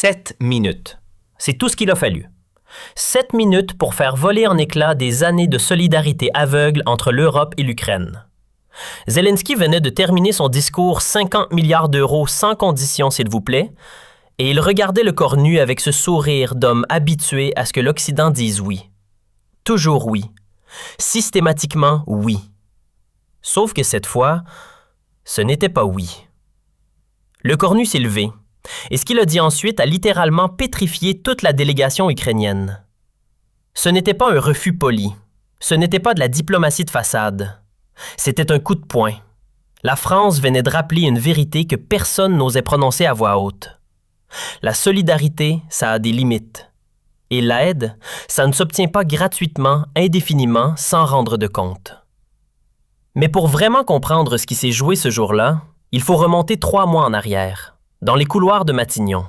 7 minutes. C'est tout ce qu'il a fallu. 7 minutes pour faire voler en éclats des années de solidarité aveugle entre l'Europe et l'Ukraine. Zelensky venait de terminer son discours 50 milliards d'euros sans condition, s'il vous plaît, et il regardait le corps nu avec ce sourire d'homme habitué à ce que l'Occident dise oui. Toujours oui. Systématiquement oui. Sauf que cette fois, ce n'était pas oui. Le corps nu s'est levé, et ce qu'il a dit ensuite a littéralement pétrifié toute la délégation ukrainienne. Ce n'était pas un refus poli, ce n'était pas de la diplomatie de façade. C'était un coup de poing. La France venait de rappeler une vérité que personne n'osait prononcer à voix haute. La solidarité, ça a des limites. Et l'aide, ça ne s'obtient pas gratuitement, indéfiniment, sans rendre de compte. Mais pour vraiment comprendre ce qui s'est joué ce jour-là, il faut remonter 3 mois en arrière, dans les couloirs de Matignon,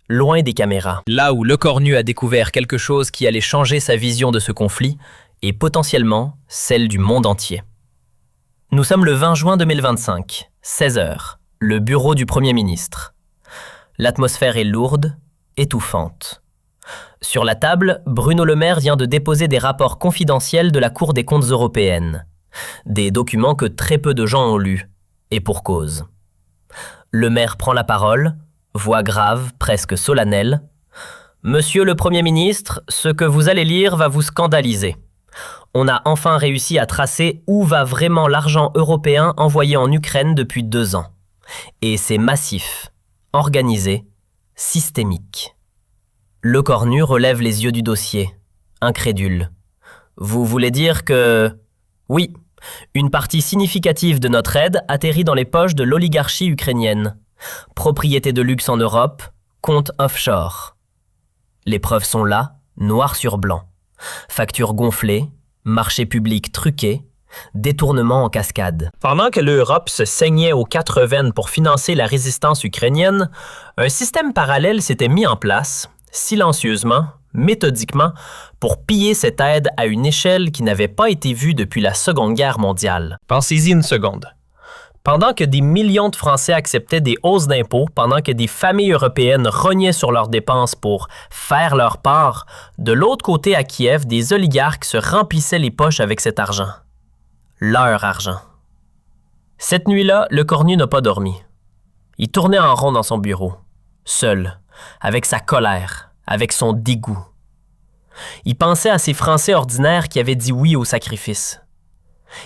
loin des caméras. Là où le corps nu a découvert quelque chose qui allait changer sa vision de ce conflit et potentiellement celle du monde entier. Nous sommes le 20 juin 2025, 16h, le bureau du Premier ministre. L'atmosphère est lourde, étouffante. Sur la table, Bruno Le Maire vient de déposer des rapports confidentiels de la Cour des comptes européenne. Des documents que très peu de gens ont lus, et pour cause. Le maire prend la parole, voix grave, presque solennelle. « Monsieur le Premier ministre, ce que vous allez lire va vous scandaliser. On a enfin réussi à tracer où va vraiment l'argent européen envoyé en Ukraine depuis 2 ans. Et c'est massif, organisé, systémique. » Le corps nu relève les yeux du dossier, incrédule. « Vous voulez dire que... » « Oui, une partie significative de notre aide atterrit dans les poches de l'oligarchie ukrainienne. Propriété de luxe en Europe, compte offshore. Les preuves sont là, noir sur blanc. Factures gonflées, marchés publics truqués, détournements en cascade. Pendant que l'Europe se saignait aux 4 veines pour financer la résistance ukrainienne, un système parallèle s'était mis en place, silencieusement, méthodiquement, pour piller cette aide à une échelle qui n'avait pas été vue depuis la Seconde Guerre mondiale. Pensez-y une seconde. Pendant que des millions de Français acceptaient des hausses d'impôts, pendant que des familles européennes rognaient sur leurs dépenses pour faire leur part, de l'autre côté à Kiev, des oligarques se remplissaient les poches avec cet argent. Leur argent. Cette nuit-là, le corps nu n'a pas dormi. Il tournait en rond dans son bureau, seul, avec sa colère, avec son dégoût. Il pensait à ces Français ordinaires qui avaient dit oui au sacrifice.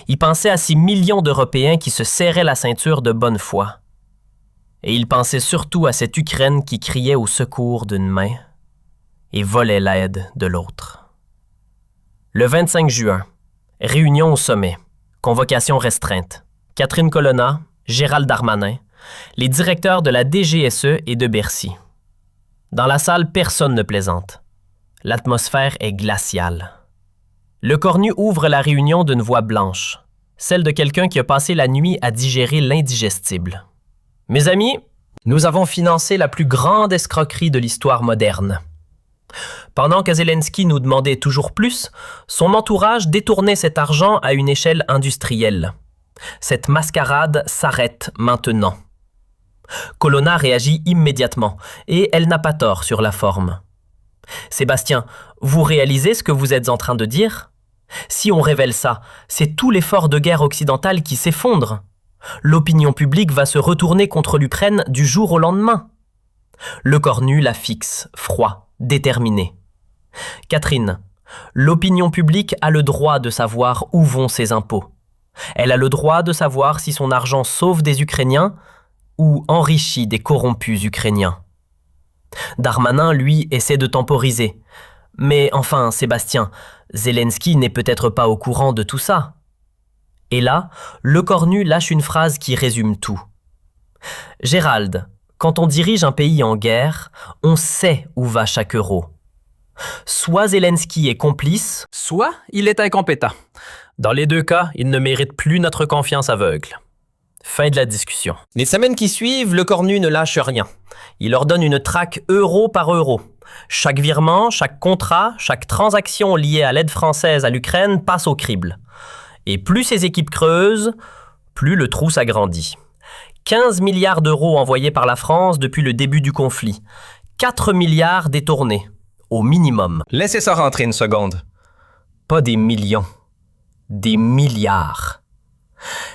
Il pensait à ces millions d'Européens qui se serraient la ceinture de bonne foi. Et il pensait surtout à cette Ukraine qui criait au secours d'une main et volait l'aide de l'autre. Le 25 juin, réunion au sommet, convocation restreinte. Catherine Colonna, Gérald Darmanin, les directeurs de la DGSE et de Bercy. Dans la salle, personne ne plaisante. L'atmosphère est glaciale. Le corps nu ouvre la réunion d'une voix blanche, celle de quelqu'un qui a passé la nuit à digérer l'indigestible. « Mes amis, nous avons financé la plus grande escroquerie de l'histoire moderne. » Pendant que Zelensky nous demandait toujours plus, son entourage détournait cet argent à une échelle industrielle. Cette mascarade s'arrête maintenant. Colonna réagit immédiatement, et elle n'a pas tort sur la forme. « Sébastien, vous réalisez ce que vous êtes en train de dire? Si on révèle ça, c'est tout l'effort de guerre occidental qui s'effondre. L'opinion publique va se retourner contre l'Ukraine du jour au lendemain. » Le corps nu la fixe, froid, déterminé. « Catherine, l'opinion publique a le droit de savoir où vont ses impôts. Elle a le droit de savoir si son argent sauve des Ukrainiens ou enrichit des corrompus ukrainiens. » Darmanin, lui, essaie de temporiser. Mais enfin, Sébastien, Zelensky n'est peut-être pas au courant de tout ça. Et là, le corps nu lâche une phrase qui résume tout. « Gérald, quand on dirige un pays en guerre, on sait où va chaque euro. Soit Zelensky est complice, soit il est incompétent. Dans les 2 cas, il ne mérite plus notre confiance aveugle. » Fin de la discussion. Les semaines qui suivent, le corps nu ne lâche rien. Il ordonne une traque euro par euro. Chaque virement, chaque contrat, chaque transaction liée à l'aide française à l'Ukraine passe au crible. Et plus ces équipes creusent, plus le trou s'agrandit. 15 milliards d'euros envoyés par la France depuis le début du conflit. 4 milliards détournés, au minimum. Laissez ça rentrer une seconde. Pas des millions, des milliards.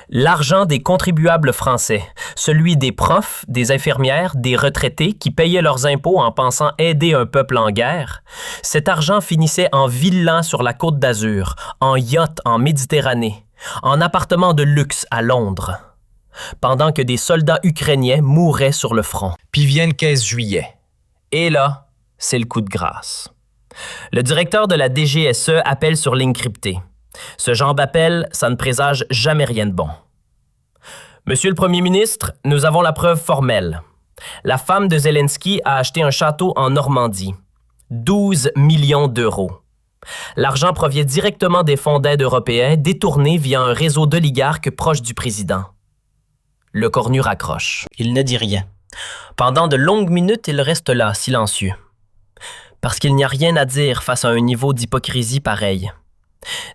L'argent des contribuables français, celui des profs, des infirmières, des retraités qui payaient leurs impôts en pensant aider un peuple en guerre, cet argent finissait en villas sur la Côte d'Azur, en yachts en Méditerranée, en appartements de luxe à Londres, pendant que des soldats ukrainiens mouraient sur le front. Puis vient le 15 juillet. Et là, c'est le coup de grâce. Le directeur de la DGSE appelle sur ligne cryptée. Ce genre d'appel, ça ne présage jamais rien de bon. Monsieur le Premier ministre, nous avons la preuve formelle. La femme de Zelensky a acheté un château en Normandie. 12 millions d'euros. L'argent provient directement des fonds d'aide européens détournés via un réseau d'oligarques proches du président. Le cornu raccroche. Il ne dit rien. Pendant de longues minutes, il reste là, silencieux. Parce qu'il n'y a rien à dire face à un niveau d'hypocrisie pareil.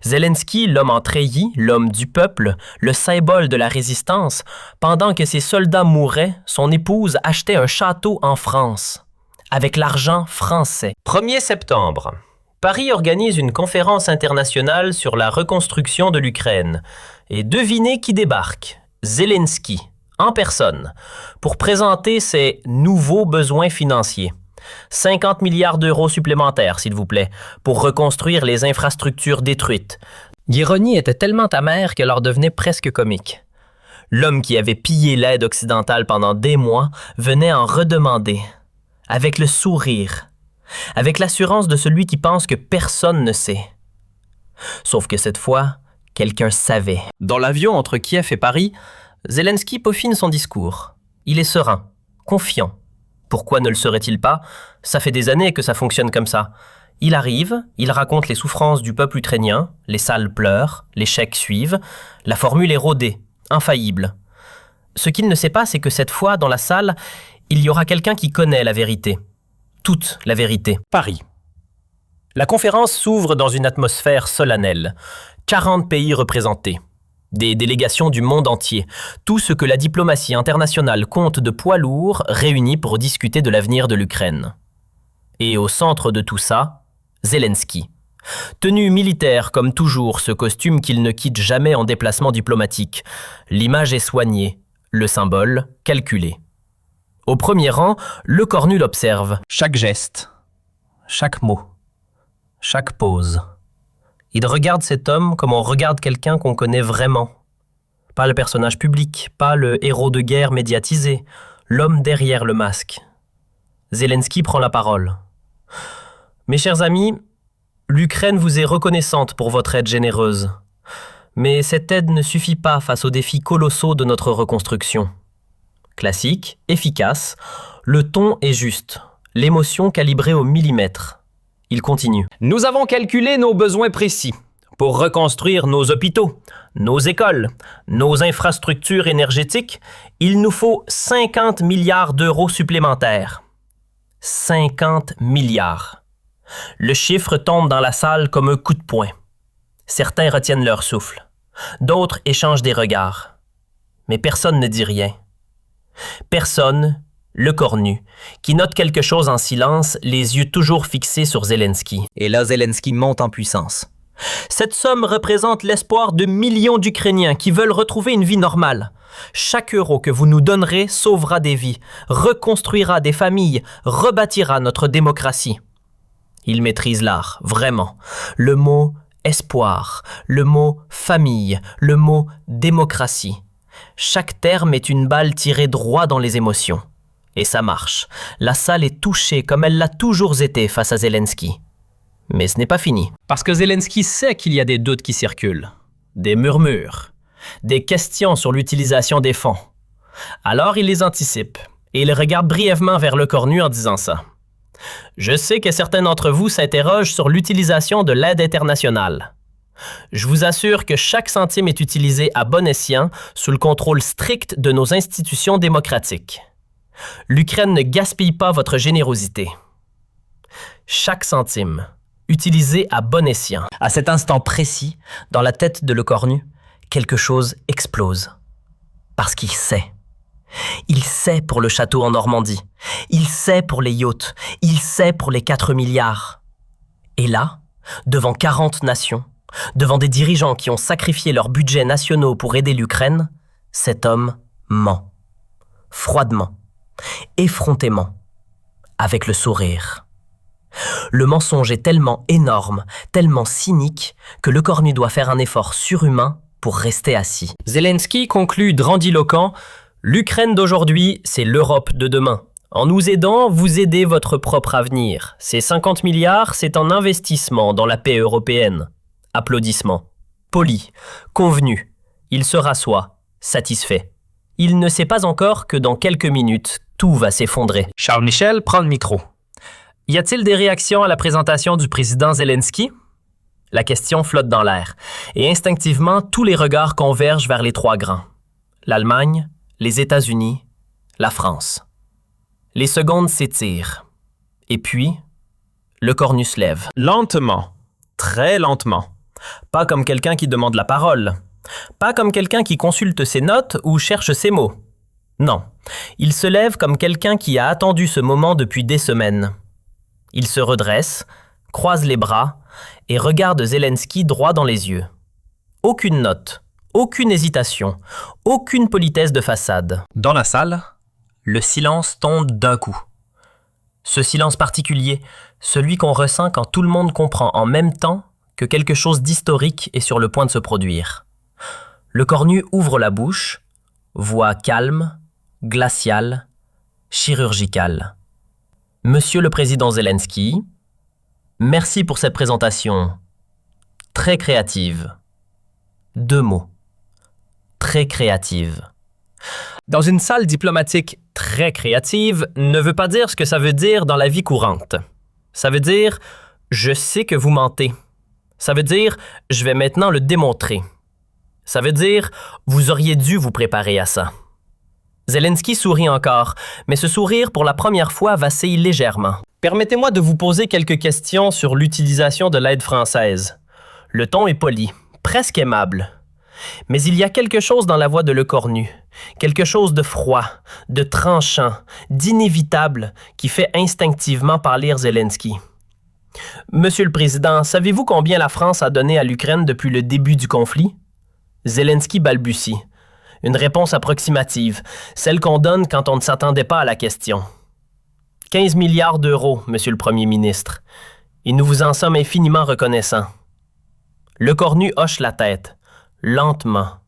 Zelensky, l'homme en treillis, l'homme du peuple, le symbole de la résistance, pendant que ses soldats mouraient, son épouse achetait un château en France, avec l'argent français. 1er septembre. Paris organise une conférence internationale sur la reconstruction de l'Ukraine. Et devinez qui débarque? Zelensky, en personne, pour présenter ses nouveaux besoins financiers. 50 milliards d'euros supplémentaires, s'il vous plaît, pour reconstruire les infrastructures détruites. L'ironie était tellement amère qu'elle leur devenait presque comique. L'homme qui avait pillé l'aide occidentale pendant des mois venait en redemander, avec le sourire, avec l'assurance de celui qui pense que personne ne sait. Sauf que cette fois, quelqu'un savait. Dans l'avion entre Kiev et Paris, Zelensky peaufine son discours. Il est serein, confiant. Pourquoi ne le serait-il pas? Ça fait des années que ça fonctionne comme ça. Il arrive, il raconte les souffrances du peuple ukrainien, les salles pleurent, les chèques suivent, la formule est rodée, infaillible. Ce qu'il ne sait pas, c'est que cette fois, dans la salle, il y aura quelqu'un qui connaît la vérité. Toute la vérité. Paris. La conférence s'ouvre dans une atmosphère solennelle. 40 pays représentés. Des délégations du monde entier, tout ce que la diplomatie internationale compte de poids lourds réunis pour discuter de l'avenir de l'Ukraine. Et au centre de tout ça, Zelensky. Tenue militaire comme toujours, ce costume qu'il ne quitte jamais en déplacement diplomatique. L'image est soignée, le symbole calculé. Au premier rang, le cornu l'observe. Chaque geste, chaque mot, chaque pose. Il regarde cet homme comme on regarde quelqu'un qu'on connaît vraiment. Pas le personnage public, pas le héros de guerre médiatisé, l'homme derrière le masque. Zelensky prend la parole. Mes chers amis, l'Ukraine vous est reconnaissante pour votre aide généreuse. Mais cette aide ne suffit pas face aux défis colossaux de notre reconstruction. Classique, efficace, le ton est juste, l'émotion calibrée au millimètre. Il continue. Nous avons calculé nos besoins précis pour reconstruire nos hôpitaux, nos écoles, nos infrastructures énergétiques. Il nous faut 50 milliards d'euros supplémentaires. 50 milliards. Le chiffre tombe dans la salle comme un coup de poing. Certains retiennent leur souffle. D'autres échangent des regards. Mais personne ne dit rien. Personne, le cornu, qui note quelque chose en silence, les yeux toujours fixés sur Zelensky. Et là, Zelensky monte en puissance. Cette somme représente l'espoir de millions d'Ukrainiens qui veulent retrouver une vie normale. Chaque euro que vous nous donnerez sauvera des vies, reconstruira des familles, rebâtira notre démocratie. Il maîtrise l'art, vraiment. Le mot espoir, le mot famille, le mot démocratie. Chaque terme est une balle tirée droit dans les émotions. Et ça marche. La salle est touchée comme elle l'a toujours été face à Zelensky. Mais ce n'est pas fini. Parce que Zelensky sait qu'il y a des doutes qui circulent. Des murmures. Des questions sur l'utilisation des fonds. Alors il les anticipe. Et il regarde brièvement vers le cornu en disant ça. Je sais que certains d'entre vous s'interrogent sur l'utilisation de l'aide internationale. Je vous assure que chaque centime est utilisé à bon escient sous le contrôle strict de nos institutions démocratiques. L'Ukraine ne gaspille pas votre générosité. Chaque centime, utilisé à bon escient. À cet instant précis, dans la tête de Le Cornu, quelque chose explose. Parce qu'il sait. Il sait pour le château en Normandie. Il sait pour les yachts. Il sait pour les 4 milliards. Et là, devant 40 nations, devant des dirigeants qui ont sacrifié leurs budgets nationaux pour aider l'Ukraine, cet homme ment. Froidement, effrontément, avec le sourire. Le mensonge est tellement énorme, tellement cynique, que Lecornu doit faire un effort surhumain pour rester assis. Zelensky conclut grandiloquent « L'Ukraine d'aujourd'hui, c'est l'Europe de demain. En nous aidant, vous aidez votre propre avenir. Ces 50 milliards, c'est un investissement dans la paix européenne. » Applaudissements. Poli, convenu. Il se rassoit, satisfait. Il ne sait pas encore que dans quelques minutes, tout va s'effondrer. Charles Michel prend le micro. Y a-t-il des réactions à la présentation du président Zelensky? La question flotte dans l'air, et instinctivement, tous les regards convergent vers les trois grands. L'Allemagne, les États-Unis, la France. Les secondes s'étirent. Et puis, Lecornu se lève. Lentement, très lentement. Pas comme quelqu'un qui demande la parole. Pas comme quelqu'un qui consulte ses notes ou cherche ses mots. Non, il se lève comme quelqu'un qui a attendu ce moment depuis des semaines. Il se redresse, croise les bras et regarde Zelensky droit dans les yeux. Aucune note, aucune hésitation, aucune politesse de façade. Dans la salle, le silence tombe d'un coup. Ce silence particulier, celui qu'on ressent quand tout le monde comprend en même temps que quelque chose d'historique est sur le point de se produire. Lecornu ouvre la bouche, voix calme, glaciale, chirurgicale. Monsieur le Président Zelensky, merci pour cette présentation très créative. 2 mots. Très créative. Dans une salle diplomatique très créative ne veut pas dire ce que ça veut dire dans la vie courante. Ça veut dire « je sais que vous mentez ». Ça veut dire « je vais maintenant le démontrer ». Ça veut dire « vous auriez dû vous préparer à ça ». Zelensky sourit encore, mais ce sourire pour la première fois vacille légèrement. Permettez-moi de vous poser quelques questions sur l'utilisation de l'aide française. Le ton est poli, presque aimable. Mais il y a quelque chose dans la voix de Lecornu, quelque chose de froid, de tranchant, d'inévitable qui fait instinctivement pâlir Zelensky. Monsieur le Président, savez-vous combien la France a donné à l'Ukraine depuis le début du conflit? Zelensky balbutie. Une réponse approximative, celle qu'on donne quand on ne s'attendait pas à la question. 15 milliards d'euros, Monsieur le Premier ministre, et nous vous en sommes infiniment reconnaissants. Lecornu hoche la tête, lentement,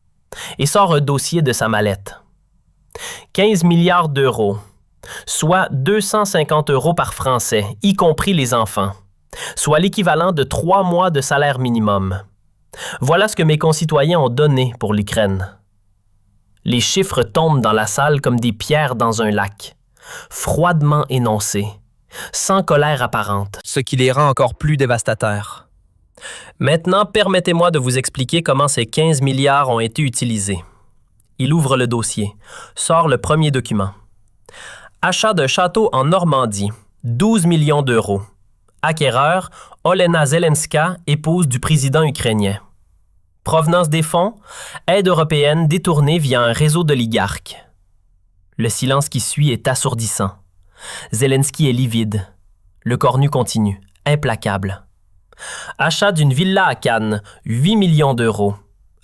et sort un dossier de sa mallette. 15 milliards d'euros, soit 250 € par Français, y compris les enfants, soit l'équivalent de 3 mois de salaire minimum. Voilà ce que mes concitoyens ont donné pour l'Ukraine. Les chiffres tombent dans la salle comme des pierres dans un lac, froidement énoncés, sans colère apparente. Ce qui les rend encore plus dévastateurs. Maintenant, permettez-moi de vous expliquer comment ces 15 milliards ont été utilisés. Il ouvre le dossier, sort le premier document. Achat d'un château en Normandie, 12 millions d'euros. Acquéreur, Olena Zelenska, épouse du président ukrainien. Provenance des fonds, aide européenne détournée via un réseau d'oligarques. Le silence qui suit est assourdissant. Zelensky est livide. Lecornu continue, implacable. Achat d'une villa à Cannes, 8 millions d'euros.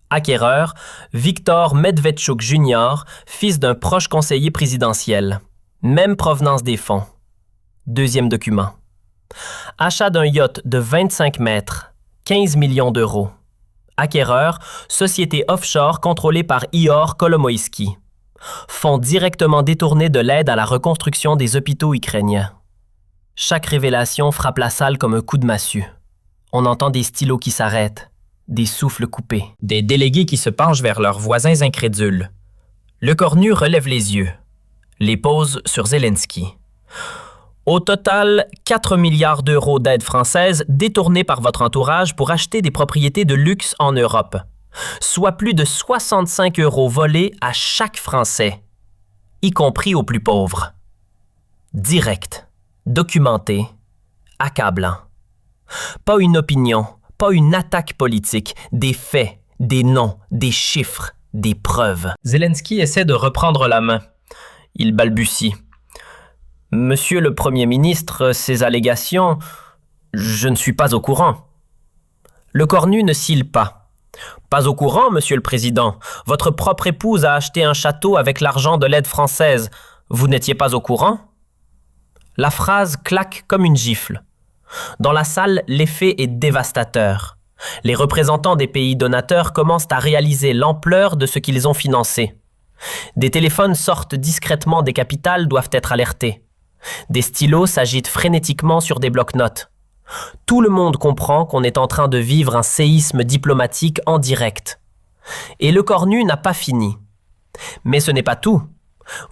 Acquéreur, Viktor Medvedchuk Jr., fils d'un proche conseiller présidentiel. Même provenance des fonds. Deuxième document. Achat d'un yacht de 25 mètres, 15 millions d'euros. Acquéreur, société offshore contrôlée par Ihor Kolomoïski. Fonds directement détournés de l'aide à la reconstruction des hôpitaux ukrainiens. Chaque révélation frappe la salle comme un coup de massue. On entend des stylos qui s'arrêtent, des souffles coupés. Des délégués qui se penchent vers leurs voisins incrédules. Lecornu relève les yeux, les pose sur Zelensky. Au total, 4 milliards d'euros d'aide française détournés par votre entourage pour acheter des propriétés de luxe en Europe, soit plus de 65 € volés à chaque Français, y compris aux plus pauvres. Direct, documenté, accablant. Pas une opinion, pas une attaque politique, des faits, des noms, des chiffres, des preuves. Zelensky essaie de reprendre la main. Il balbutie. « Monsieur le Premier ministre, ces allégations, je ne suis pas au courant. » Le cornu ne cille pas. « Pas au courant, Monsieur le Président. Votre propre épouse a acheté un château avec l'argent de l'aide française. Vous n'étiez pas au courant ?» La phrase claque comme une gifle. Dans la salle, l'effet est dévastateur. Les représentants des pays donateurs commencent à réaliser l'ampleur de ce qu'ils ont financé. Des téléphones sortent discrètement des capitales, doivent être alertés. Des stylos s'agitent frénétiquement sur des blocs-notes. Tout le monde comprend qu'on est en train de vivre un séisme diplomatique en direct. Et le cornu n'a pas fini. Mais ce n'est pas tout.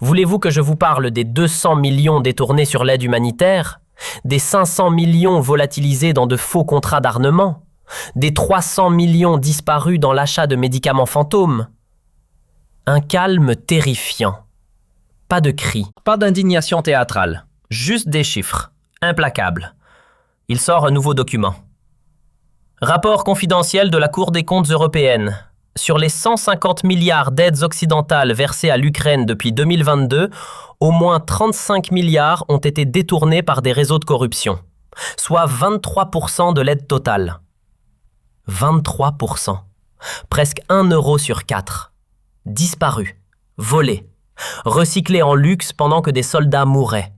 Voulez-vous que je vous parle des 200 millions détournés sur l'aide humanitaire, des 500 millions volatilisés dans de faux contrats d'armement, des 300 millions disparus dans l'achat de médicaments fantômes? Un calme terrifiant. Pas de cris, pas d'indignation théâtrale, juste des chiffres, implacables. Il sort un nouveau document. Rapport confidentiel de la Cour des comptes européenne. Sur les 150 milliards d'aides occidentales versées à l'Ukraine depuis 2022, au moins 35 milliards ont été détournés par des réseaux de corruption, soit 23% de l'aide totale. 23%. Presque 1 euro sur 4. Disparus, volés, recyclés en luxe pendant que des soldats mouraient.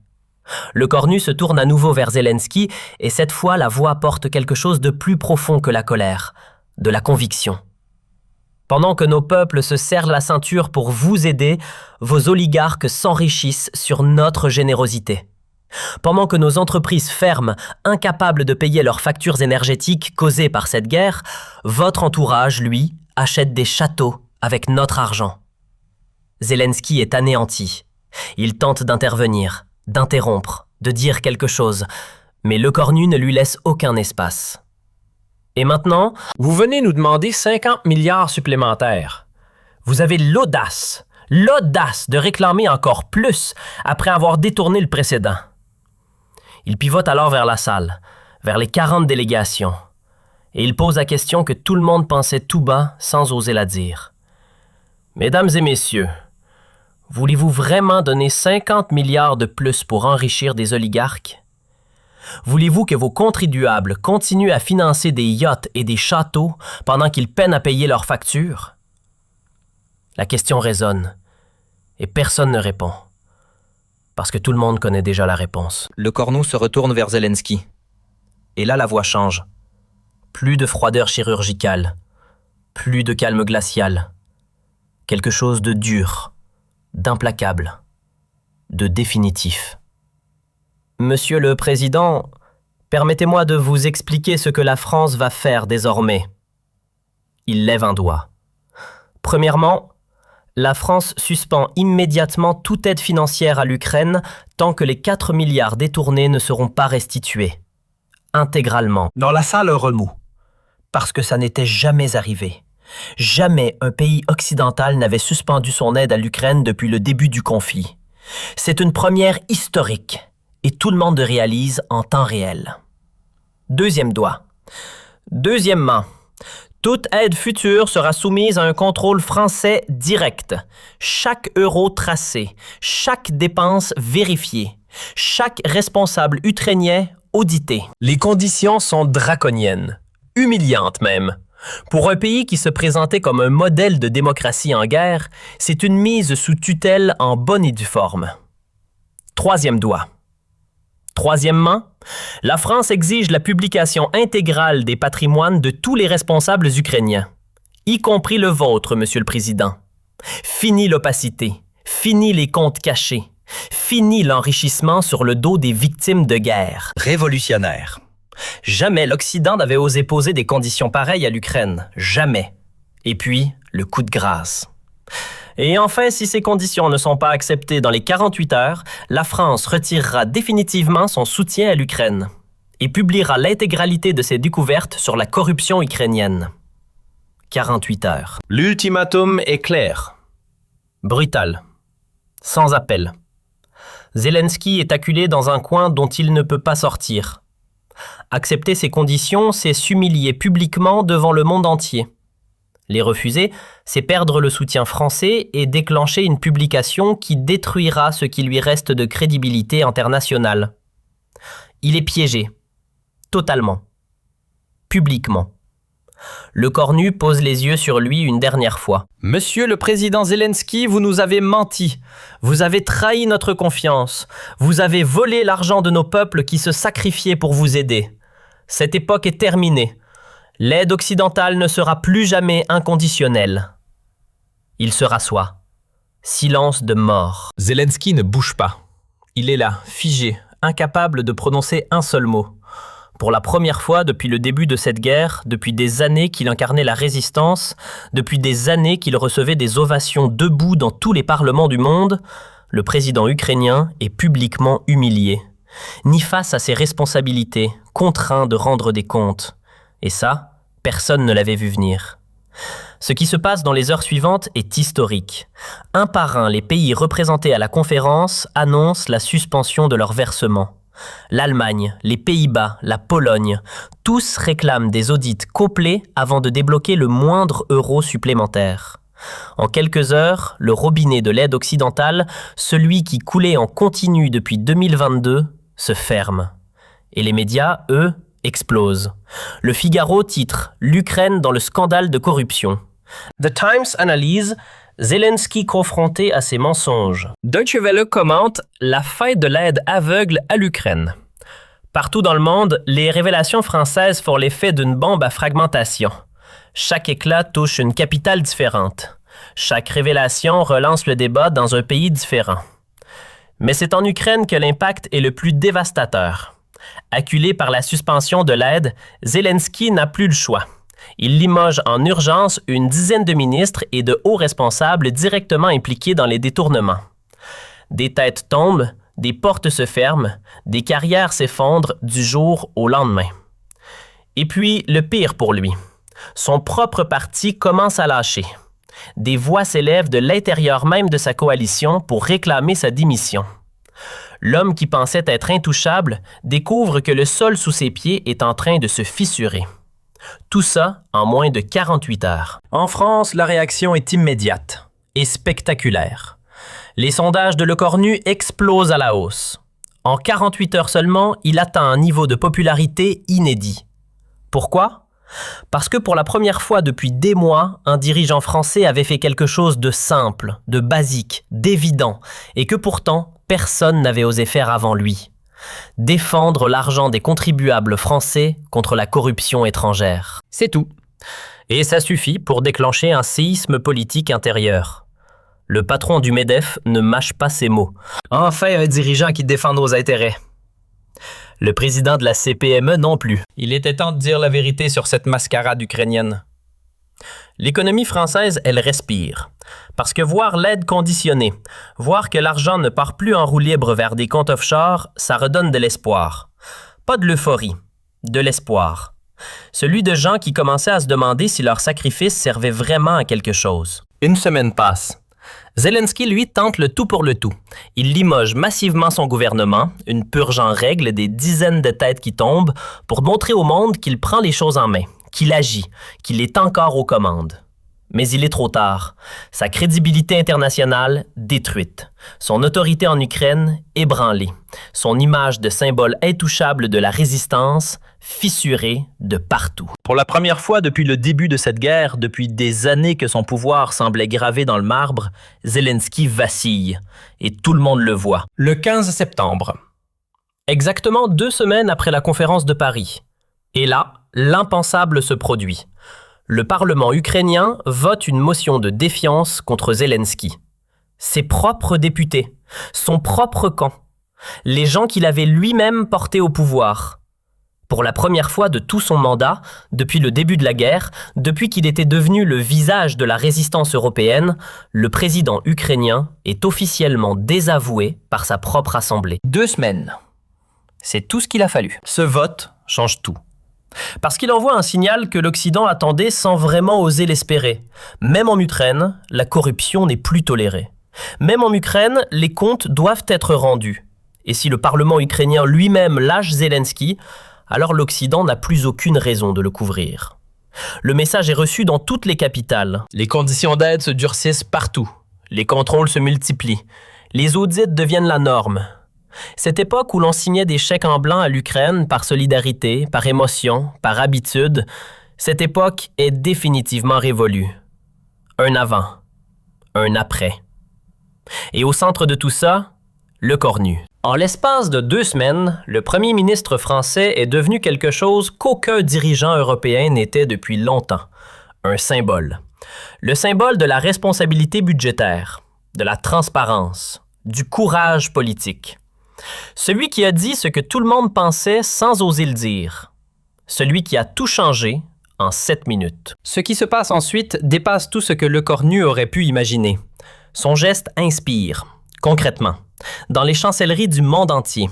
Le cornu se tourne à nouveau vers Zelensky et cette fois la voix porte quelque chose de plus profond que la colère, de la conviction. Pendant que nos peuples se serrent la ceinture pour vous aider, vos oligarques s'enrichissent sur notre générosité. Pendant que nos entreprises ferment, incapables de payer leurs factures énergétiques causées par cette guerre, votre entourage, lui, achète des châteaux avec notre argent. Zelensky est anéanti. Il tente d'intervenir, d'interrompre, de dire quelque chose, mais le cornu ne lui laisse aucun espace. Et maintenant, vous venez nous demander 50 milliards supplémentaires. Vous avez l'audace de réclamer encore plus après avoir détourné le précédent. Il pivote alors vers la salle, vers les 40 délégations, et il pose la question que tout le monde pensait tout bas sans oser la dire. Mesdames et messieurs, voulez-vous vraiment donner 50 milliards de plus pour enrichir des oligarques? Voulez-vous que vos contribuables continuent à financer des yachts et des châteaux pendant qu'ils peinent à payer leurs factures? La question résonne, et personne ne répond, parce que tout le monde connaît déjà la réponse. Le cornu se retourne vers Zelensky. Et là, la voix change. Plus de froideur chirurgicale, plus de calme glacial. Quelque chose de dur, d'implacable, de définitif. Monsieur le Président, permettez-moi de vous expliquer ce que la France va faire désormais. Il lève un doigt. Premièrement, la France suspend immédiatement toute aide financière à l'Ukraine tant que les 4 milliards détournés ne seront pas restitués. Intégralement. Dans la salle, un remous. Parce que ça n'était jamais arrivé. Jamais un pays occidental n'avait suspendu son aide à l'Ukraine depuis le début du conflit. C'est une première historique et tout le monde le réalise en temps réel. Deuxième doigt. Deuxièmement, toute aide future sera soumise à un contrôle français direct. Chaque euro tracé, chaque dépense vérifiée, chaque responsable ukrainien audité. Les conditions sont draconiennes, humiliantes même. Pour un pays qui se présentait comme un modèle de démocratie en guerre, c'est une mise sous tutelle en bonne et due forme. Troisième doigt. Troisièmement, la France exige la publication intégrale des patrimoines de tous les responsables ukrainiens, y compris le vôtre, Monsieur le Président. Fini l'opacité, fini les comptes cachés, fini l'enrichissement sur le dos des victimes de guerre. Révolutionnaire. Jamais l'Occident n'avait osé poser des conditions pareilles à l'Ukraine. Jamais. Et puis, le coup de grâce. Et enfin, si ces conditions ne sont pas acceptées dans les 48 heures, la France retirera définitivement son soutien à l'Ukraine et publiera l'intégralité de ses découvertes sur la corruption ukrainienne. 48 heures. L'ultimatum est clair. Brutal. Sans appel. Zelensky est acculé dans un coin dont il ne peut pas sortir. Accepter ces conditions, c'est s'humilier publiquement devant le monde entier. Les refuser, c'est perdre le soutien français et déclencher une publication qui détruira ce qui lui reste de crédibilité internationale. Il est piégé. Totalement. Publiquement. Le cornu pose les yeux sur lui une dernière fois. « Monsieur le président Zelensky, vous nous avez menti. Vous avez trahi notre confiance. Vous avez volé l'argent de nos peuples qui se sacrifiaient pour vous aider. Cette époque est terminée. L'aide occidentale ne sera plus jamais inconditionnelle. » Il se rassoit. Silence de mort. Zelensky ne bouge pas. Il est là, figé, incapable de prononcer un seul mot. Pour la première fois depuis le début de cette guerre, depuis des années qu'il incarnait la résistance, depuis des années qu'il recevait des ovations debout dans tous les parlements du monde, le président ukrainien est publiquement humilié. Ni face à ses responsabilités, contraint de rendre des comptes. Et ça, personne ne l'avait vu venir. Ce qui se passe dans les heures suivantes est historique. Un par un, les pays représentés à la conférence annoncent la suspension de leurs versements. L'Allemagne, les Pays-Bas, la Pologne, tous réclament des audits complets avant de débloquer le moindre euro supplémentaire. En quelques heures, le robinet de l'aide occidentale, celui qui coulait en continu depuis 2022, se ferme. Et les médias, eux, explosent. Le Figaro titre « L'Ukraine dans le scandale de corruption ». The Times analyse « Zelensky confronté à ses mensonges ». Deutsche Welle commente « La fin de l'aide aveugle à l'Ukraine ». Partout dans le monde, les révélations françaises font l'effet d'une bombe à fragmentation. Chaque éclat touche une capitale différente. Chaque révélation relance le débat dans un pays différent. Mais c'est en Ukraine que l'impact est le plus dévastateur. Acculé par la suspension de l'aide, Zelensky n'a plus le choix. Il limoge en urgence une dizaine de ministres et de hauts responsables directement impliqués dans les détournements. Des têtes tombent, des portes se ferment, des carrières s'effondrent du jour au lendemain. Et puis, le pire pour lui, son propre parti commence à lâcher. Des voix s'élèvent de l'intérieur même de sa coalition pour réclamer sa démission. L'homme qui pensait être intouchable découvre que le sol sous ses pieds est en train de se fissurer. Tout ça en moins de 48 heures. En France, la réaction est immédiate et spectaculaire. Les sondages de Le Cornu explosent à la hausse. En 48 heures seulement, il atteint un niveau de popularité inédit. Pourquoi? Parce que pour la première fois depuis des mois, un dirigeant français avait fait quelque chose de simple, de basique, d'évident, et que pourtant, personne n'avait osé faire avant lui. Défendre l'argent des contribuables français contre la corruption étrangère. C'est tout. Et ça suffit pour déclencher un séisme politique intérieur. Le patron du MEDEF ne mâche pas ses mots. Enfin, un dirigeant qui défend nos intérêts. Le président de la CPME non plus. Il était temps de dire la vérité sur cette mascarade ukrainienne. L'économie française, elle respire. Parce que voir l'aide conditionnée, voir que l'argent ne part plus en roue libre vers des comptes offshore, ça redonne de l'espoir. Pas de l'euphorie, de l'espoir. Celui de gens qui commençaient à se demander si leur sacrifice servait vraiment à quelque chose. Une semaine passe. Zelensky, lui, tente le tout pour le tout. Il limoge massivement son gouvernement, une purge en règle des dizaines de têtes qui tombent, pour montrer au monde qu'il prend les choses en main, qu'il agit, qu'il est encore aux commandes. Mais il est trop tard. Sa crédibilité internationale détruite. Son autorité en Ukraine ébranlée. Son image de symbole intouchable de la résistance fissurée de partout. Pour la première fois depuis le début de cette guerre, depuis des années que son pouvoir semblait gravé dans le marbre, Zelensky vacille. Et tout le monde le voit. Le 15 septembre. Exactement 2 semaines après la conférence de Paris. Et là, l'impensable se produit. Le Parlement ukrainien vote une motion de défiance contre Zelensky. Ses propres députés, son propre camp, les gens qu'il avait lui-même portés au pouvoir. Pour la première fois de tout son mandat, depuis le début de la guerre, depuis qu'il était devenu le visage de la résistance européenne, le président ukrainien est officiellement désavoué par sa propre assemblée. 2 semaines. C'est tout ce qu'il a fallu. Ce vote change tout. Parce qu'il envoie un signal que l'Occident attendait sans vraiment oser l'espérer. Même en Ukraine, la corruption n'est plus tolérée. Même en Ukraine, les comptes doivent être rendus. Et si le Parlement ukrainien lui-même lâche Zelensky, alors l'Occident n'a plus aucune raison de le couvrir. Le message est reçu dans toutes les capitales. Les conditions d'aide se durcissent partout. Les contrôles se multiplient. Les audits deviennent la norme. Cette époque où l'on signait des chèques en blanc à l'Ukraine par solidarité, par émotion, par habitude, cette époque est définitivement révolue. Un avant, un après. Et au centre de tout ça, le cornu. En l'espace de 2 semaines, le premier ministre français est devenu quelque chose qu'aucun dirigeant européen n'était depuis longtemps. Un symbole. Le symbole de la responsabilité budgétaire, de la transparence, du courage politique. Celui qui a dit ce que tout le monde pensait sans oser le dire. Celui qui a tout changé en 7 minutes. Ce qui se passe ensuite dépasse tout ce que Le Cornu aurait pu imaginer. Son geste inspire, concrètement, dans les chancelleries du monde entier.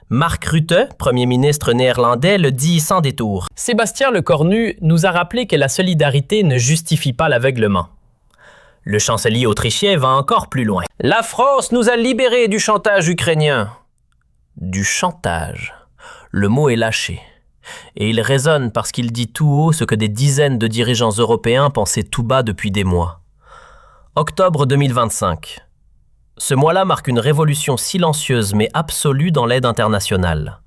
Mark Rutte, premier ministre néerlandais, le dit sans détour. Sébastien Lecornu nous a rappelé que la solidarité ne justifie pas l'aveuglement. Le chancelier autrichien va encore plus loin. La France nous a libérés du chantage ukrainien. Du chantage. Le mot est lâché. Et il résonne parce qu'il dit tout haut ce que des dizaines de dirigeants européens pensaient tout bas depuis des mois. Octobre 2025. Ce mois-là marque une révolution silencieuse mais absolue dans l'aide internationale.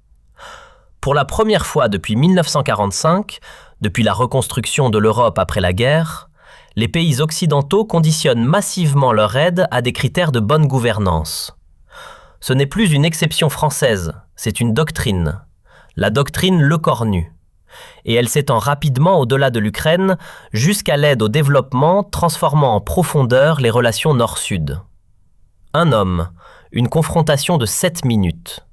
Pour la première fois depuis 1945, depuis la reconstruction de l'Europe après la guerre, les pays occidentaux conditionnent massivement leur aide à des critères de bonne gouvernance. Ce n'est plus une exception française, c'est une doctrine. La doctrine Le Cornu. Et elle s'étend rapidement au-delà de l'Ukraine jusqu'à l'aide au développement transformant en profondeur les relations nord-sud. Un homme, une confrontation de 7 minutes.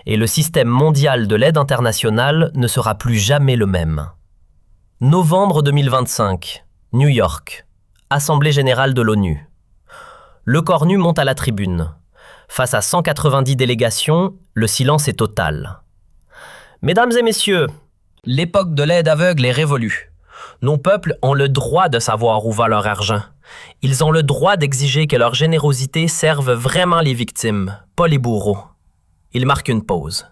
Et le système mondial de l'aide internationale ne sera plus jamais le même. Novembre 2025, New York, Assemblée générale de l'ONU. Le Cornu monte à la tribune. Face à 190 délégations, le silence est total. Mesdames et messieurs, l'époque de l'aide aveugle est révolue. Nos peuples ont le droit de savoir où va leur argent. Ils ont le droit d'exiger que leur générosité serve vraiment les victimes, pas les bourreaux. Il marque une pause,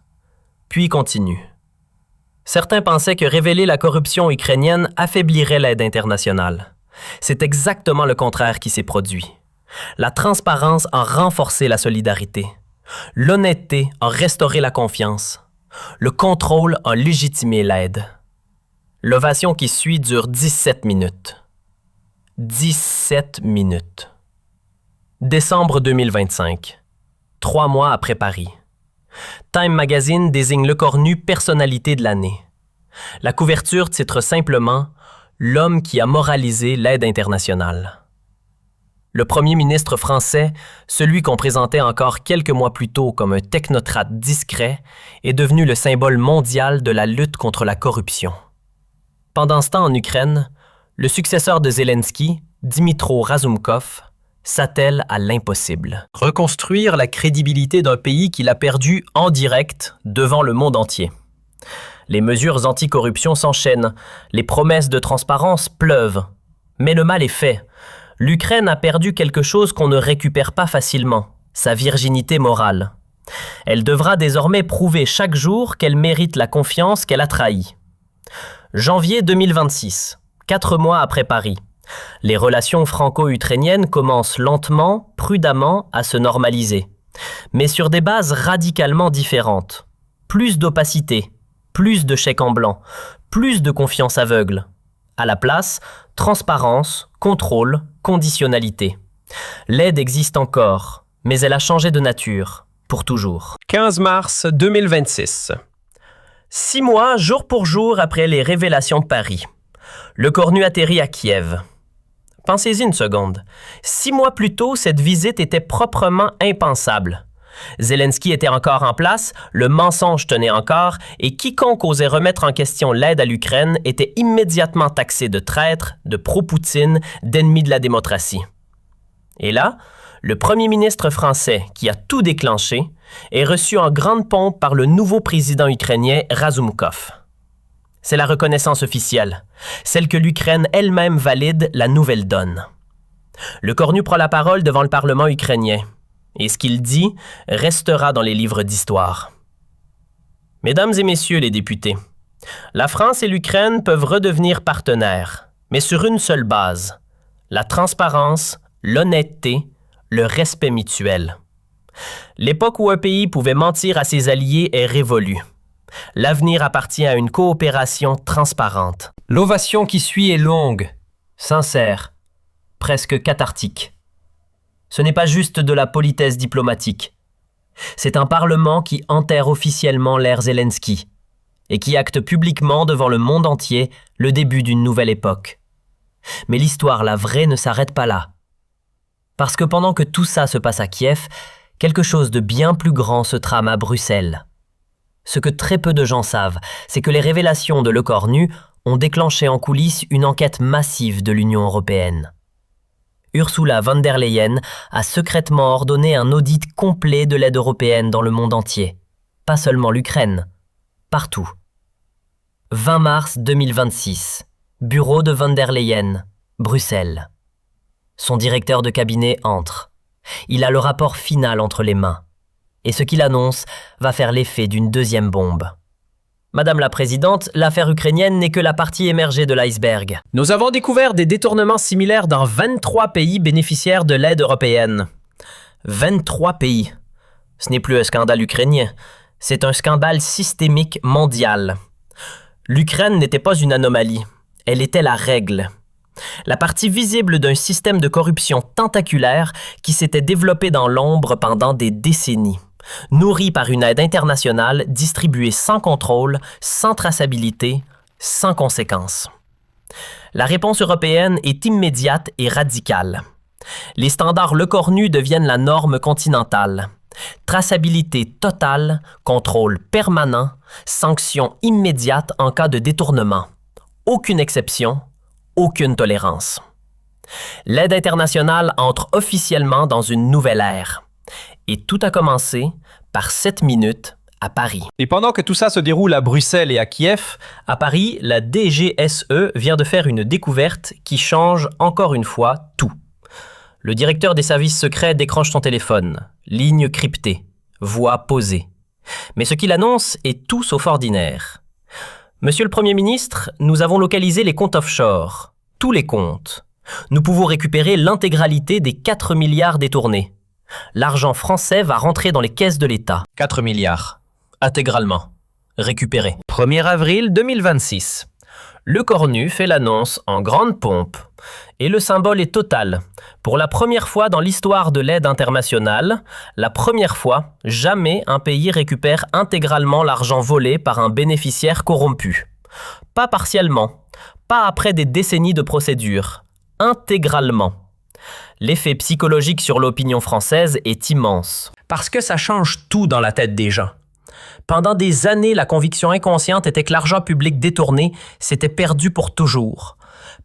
puis continue. Certains pensaient que révéler la corruption ukrainienne affaiblirait l'aide internationale. C'est exactement le contraire qui s'est produit. La transparence a renforcé la solidarité. L'honnêteté a restauré la confiance. Le contrôle a légitimé l'aide. L'ovation qui suit dure 17 minutes. 17 minutes. Décembre 2025. 3 mois après Paris. Time Magazine désigne Le Cornu personnalité de l'année. La couverture titre simplement « L'homme qui a moralisé l'aide internationale ». Le premier ministre français, celui qu'on présentait encore quelques mois plus tôt comme un technocrate discret, est devenu le symbole mondial de la lutte contre la corruption. Pendant ce temps en Ukraine, le successeur de Zelensky, Dmytro Razumkov, s'attelle à l'impossible. Reconstruire la crédibilité d'un pays qu'il a perdu en direct devant le monde entier. Les mesures anticorruption s'enchaînent, les promesses de transparence pleuvent. Mais le mal est fait. L'Ukraine a perdu quelque chose qu'on ne récupère pas facilement, sa virginité morale. Elle devra désormais prouver chaque jour qu'elle mérite la confiance qu'elle a trahie. Janvier 2026, 4 mois après Paris. Les relations franco-ukrainiennes commencent lentement, prudemment à se normaliser, mais sur des bases radicalement différentes. Plus d'opacité, plus de chèques en blanc, plus de confiance aveugle. À la place, transparence, contrôle, conditionnalité. L'aide existe encore, mais elle a changé de nature, pour toujours. 15 mars 2026. 6 mois, jour pour jour, après les révélations de Paris. Le Cornu atterrit à Kiev. Pensez-y une seconde. 6 mois plus tôt, cette visite était proprement impensable. Zelensky était encore en place, le mensonge tenait encore, et quiconque osait remettre en question l'aide à l'Ukraine était immédiatement taxé de traître, de pro-Poutine, d'ennemi de la démocratie. Et là, le premier ministre français, qui a tout déclenché, est reçu en grande pompe par le nouveau président ukrainien Razumkov. C'est la reconnaissance officielle, celle que l'Ukraine elle-même valide, la nouvelle donne. Le Cornu prend la parole devant le Parlement ukrainien, et ce qu'il dit restera dans les livres d'histoire. Mesdames et messieurs les députés, La France et l'Ukraine peuvent redevenir partenaires, mais sur une seule base, la transparence, l'honnêteté, le respect mutuel. L'époque où un pays pouvait mentir à ses alliés est révolue. L'avenir appartient à une coopération transparente. L'ovation qui suit est longue, sincère, presque cathartique. Ce n'est pas juste de la politesse diplomatique. C'est un Parlement qui enterre officiellement l'ère Zelensky et qui acte publiquement devant le monde entier le début d'une nouvelle époque. Mais l'histoire, la vraie, ne s'arrête pas là. Parce que pendant que tout ça se passe à Kiev, quelque chose de bien plus grand se trame à Bruxelles. Ce que très peu de gens savent, c'est que les révélations de Le Cornu ont déclenché en coulisses une enquête massive de l'Union européenne. Ursula von der Leyen a secrètement ordonné un audit complet de l'aide européenne dans le monde entier. Pas seulement l'Ukraine, partout. 20 mars 2026, bureau de von der Leyen, Bruxelles. Son directeur de cabinet entre. Il a le rapport final entre les mains. Et ce qu'il annonce va faire l'effet d'une deuxième bombe. Madame la Présidente, l'affaire ukrainienne n'est que la partie émergée de l'iceberg. Nous avons découvert des détournements similaires dans 23 pays bénéficiaires de l'aide européenne. 23 pays. Ce n'est plus un scandale ukrainien, c'est un scandale systémique mondial. L'Ukraine n'était pas une anomalie, elle était la règle. La partie visible d'un système de corruption tentaculaire qui s'était développé dans l'ombre pendant des décennies, nourri par une aide internationale distribuée sans contrôle, sans traçabilité, sans conséquences. La réponse européenne est immédiate et radicale. Les standards Le Cornu deviennent la norme continentale. Traçabilité totale, contrôle permanent, sanctions immédiates en cas de détournement. Aucune exception, aucune tolérance. L'aide internationale entre officiellement dans une nouvelle ère. Et tout a commencé par 7 minutes à Paris. Et pendant que tout ça se déroule à Bruxelles et à Kiev, à Paris, la DGSE vient de faire une découverte qui change encore une fois tout. Le directeur des services secrets décroche son téléphone, ligne cryptée, voix posée. Mais ce qu'il annonce est tout sauf ordinaire. Monsieur le Premier ministre, nous avons localisé les comptes offshore, tous les comptes. Nous pouvons récupérer l'intégralité des 4 milliards détournés. L'argent français va rentrer dans les caisses de l'État. 4 milliards. Intégralement. Récupéré. 1er avril 2026. Le Cornu fait l'annonce en grande pompe. Et le symbole est total. Pour la première fois dans l'histoire de l'aide internationale, la première fois, jamais un pays récupère intégralement l'argent volé par un bénéficiaire corrompu. Pas partiellement, pas après des décennies de procédures. Intégralement. L'effet psychologique sur l'opinion française est immense. Parce que ça change tout dans la tête des gens. Pendant des années, la conviction inconsciente était que l'argent public détourné s'était perdu pour toujours.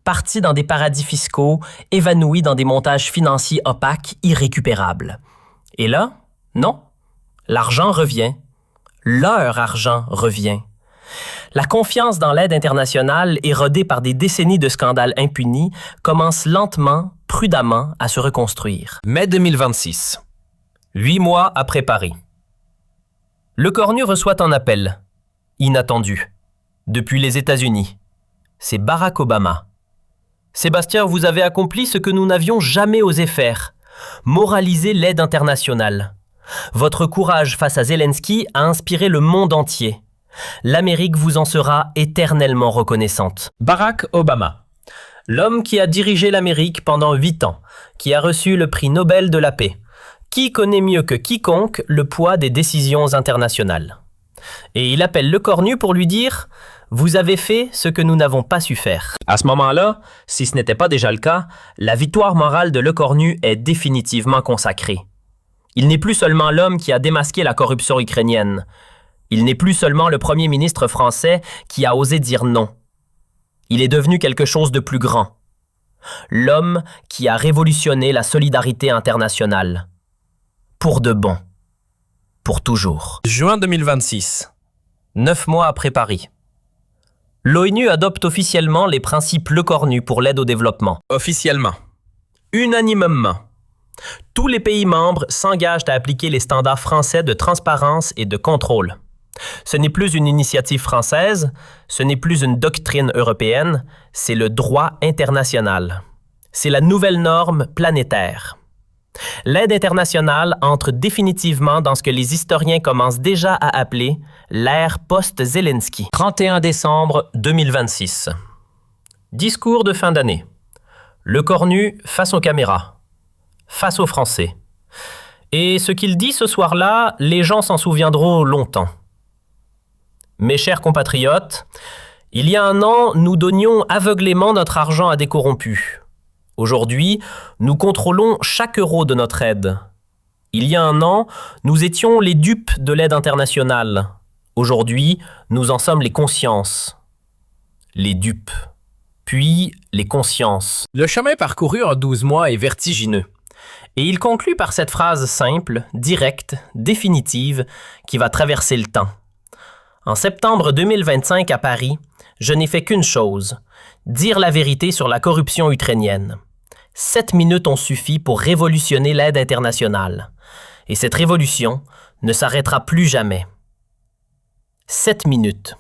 Parti dans des paradis fiscaux, évanoui dans des montages financiers opaques, irrécupérables. Et là, non. L'argent revient. Leur argent revient. La confiance dans l'aide internationale, érodée par des décennies de scandales impunis, commence lentement, prudemment à se reconstruire. Mai 2026. 8 mois après Paris. Le Cornu reçoit un appel. Inattendu. Depuis les États-Unis. C'est Barack Obama. Sébastien, vous avez accompli ce que nous n'avions jamais osé faire. Moraliser l'aide internationale. Votre courage face à Zelensky a inspiré le monde entier. L'Amérique vous en sera éternellement reconnaissante. Barack Obama. L'homme qui a dirigé l'Amérique pendant 8 ans, qui a reçu le prix Nobel de la paix. Qui connaît mieux que quiconque le poids des décisions internationales? Et il appelle Le Cornu pour lui dire « Vous avez fait ce que nous n'avons pas su faire ». À ce moment-là, si ce n'était pas déjà le cas, la victoire morale de Le Cornu est définitivement consacrée. Il n'est plus seulement l'homme qui a démasqué la corruption ukrainienne. Il n'est plus seulement le Premier ministre français qui a osé dire non. Il est devenu quelque chose de plus grand. L'homme qui a révolutionné la solidarité internationale. Pour de bon. Pour toujours. Juin 2026. 9 mois après Paris. L'ONU adopte officiellement les principes Le Cornu pour l'aide au développement. Officiellement. Unanimement. Tous les pays membres s'engagent à appliquer les standards français de transparence et de contrôle. Ce n'est plus une initiative française, ce n'est plus une doctrine européenne, c'est le droit international. C'est la nouvelle norme planétaire. L'aide internationale entre définitivement dans ce que les historiens commencent déjà à appeler l'ère post-Zelensky. 31 décembre 2026. Discours de fin d'année. Le cornu face aux caméras, face aux Français. Et ce qu'il dit ce soir-là, les gens s'en souviendront longtemps. Mes chers compatriotes, il y a un an, nous donnions aveuglément notre argent à des corrompus. Aujourd'hui, nous contrôlons chaque euro de notre aide. Il y a un an, nous étions les dupes de l'aide internationale. Aujourd'hui, nous en sommes les consciences. Les dupes. Puis les consciences. Le chemin parcouru en 12 mois est vertigineux. Et il conclut par cette phrase simple, directe, définitive, qui va traverser le temps. En septembre 2025 à Paris, je n'ai fait qu'une chose, dire la vérité sur la corruption ukrainienne. 7 minutes ont suffi pour révolutionner l'aide internationale. Et cette révolution ne s'arrêtera plus jamais. 7 minutes.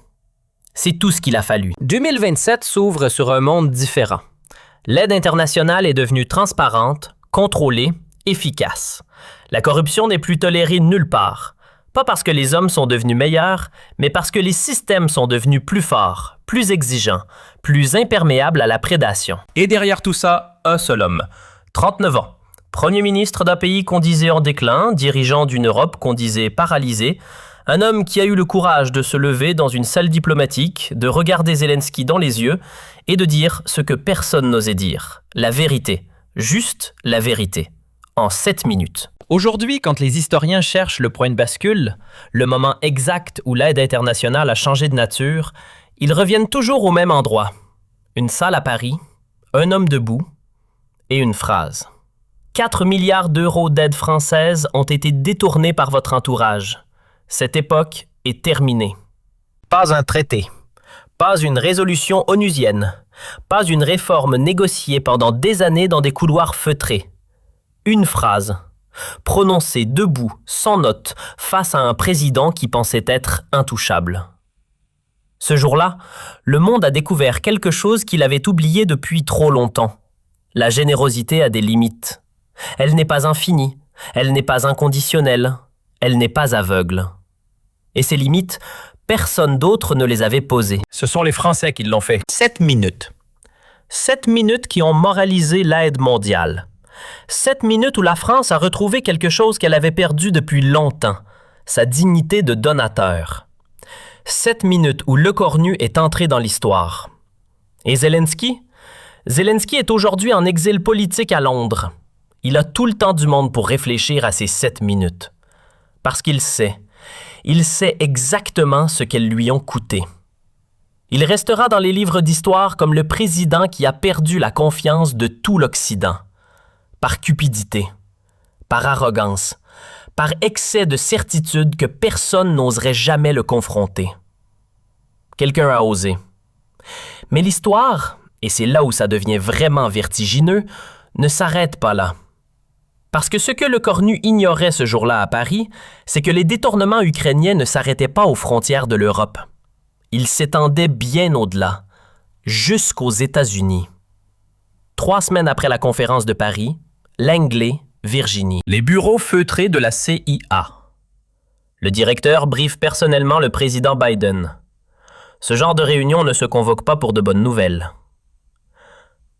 C'est tout ce qu'il a fallu. 2027 s'ouvre sur un monde différent. L'aide internationale est devenue transparente, contrôlée, efficace. La corruption n'est plus tolérée nulle part. Pas parce que les hommes sont devenus meilleurs, mais parce que les systèmes sont devenus plus forts, plus exigeants, plus imperméables à la prédation. Et derrière tout ça, un seul homme. 39 ans. Premier ministre d'un pays qu'on disait en déclin, dirigeant d'une Europe qu'on disait paralysée, un homme qui a eu le courage de se lever dans une salle diplomatique, de regarder Zelensky dans les yeux et de dire ce que personne n'osait dire. La vérité. Juste la vérité. En 7 minutes. Aujourd'hui, quand les historiens cherchent le point de bascule, Le moment exact où l'aide internationale a changé de nature, ils reviennent toujours au même endroit. Une salle à Paris, un homme debout et une phrase. 4 milliards d'euros d'aide française ont été détournés par votre entourage. Cette époque est terminée. Pas un traité, pas une résolution onusienne, pas une réforme négociée pendant des années dans des couloirs feutrés. Une phrase, prononcée debout, sans note, face à un président qui pensait être intouchable. Ce jour-là, le monde a découvert quelque chose qu'il avait oublié depuis trop longtemps. La générosité a des limites. Elle n'est pas infinie, elle n'est pas inconditionnelle, elle n'est pas aveugle. Et ces limites, personne d'autre ne les avait posées. Ce sont les Français qui l'ont fait. 7 minutes. 7 minutes qui ont moralisé l'aide mondiale. 7 minutes où la France a retrouvé quelque chose qu'elle avait perdu depuis longtemps, sa dignité de donateur. 7 minutes où Le Cornu est entré dans l'histoire. Et Zelensky? Zelensky est aujourd'hui en exil politique à Londres. Il a tout le temps du monde pour réfléchir à ces 7 minutes. Parce qu'il sait exactement ce qu'elles lui ont coûté. Il restera dans les livres d'histoire comme le président qui a perdu la confiance de tout l'Occident. Par cupidité, par arrogance, par excès de certitude que personne n'oserait jamais le confronter. Quelqu'un a osé. Mais l'histoire, et c'est là où ça devient vraiment vertigineux, ne s'arrête pas là. Parce que ce que Le Cornu ignorait ce jour-là à Paris, c'est que les détournements ukrainiens ne s'arrêtaient pas aux frontières de l'Europe. Ils s'étendaient bien au-delà, jusqu'aux États-Unis. 3 semaines après la conférence de Paris, Langley, Virginie. Les bureaux feutrés de la CIA. Le directeur briefe personnellement le président Biden. Ce genre de réunion ne se convoque pas pour de bonnes nouvelles.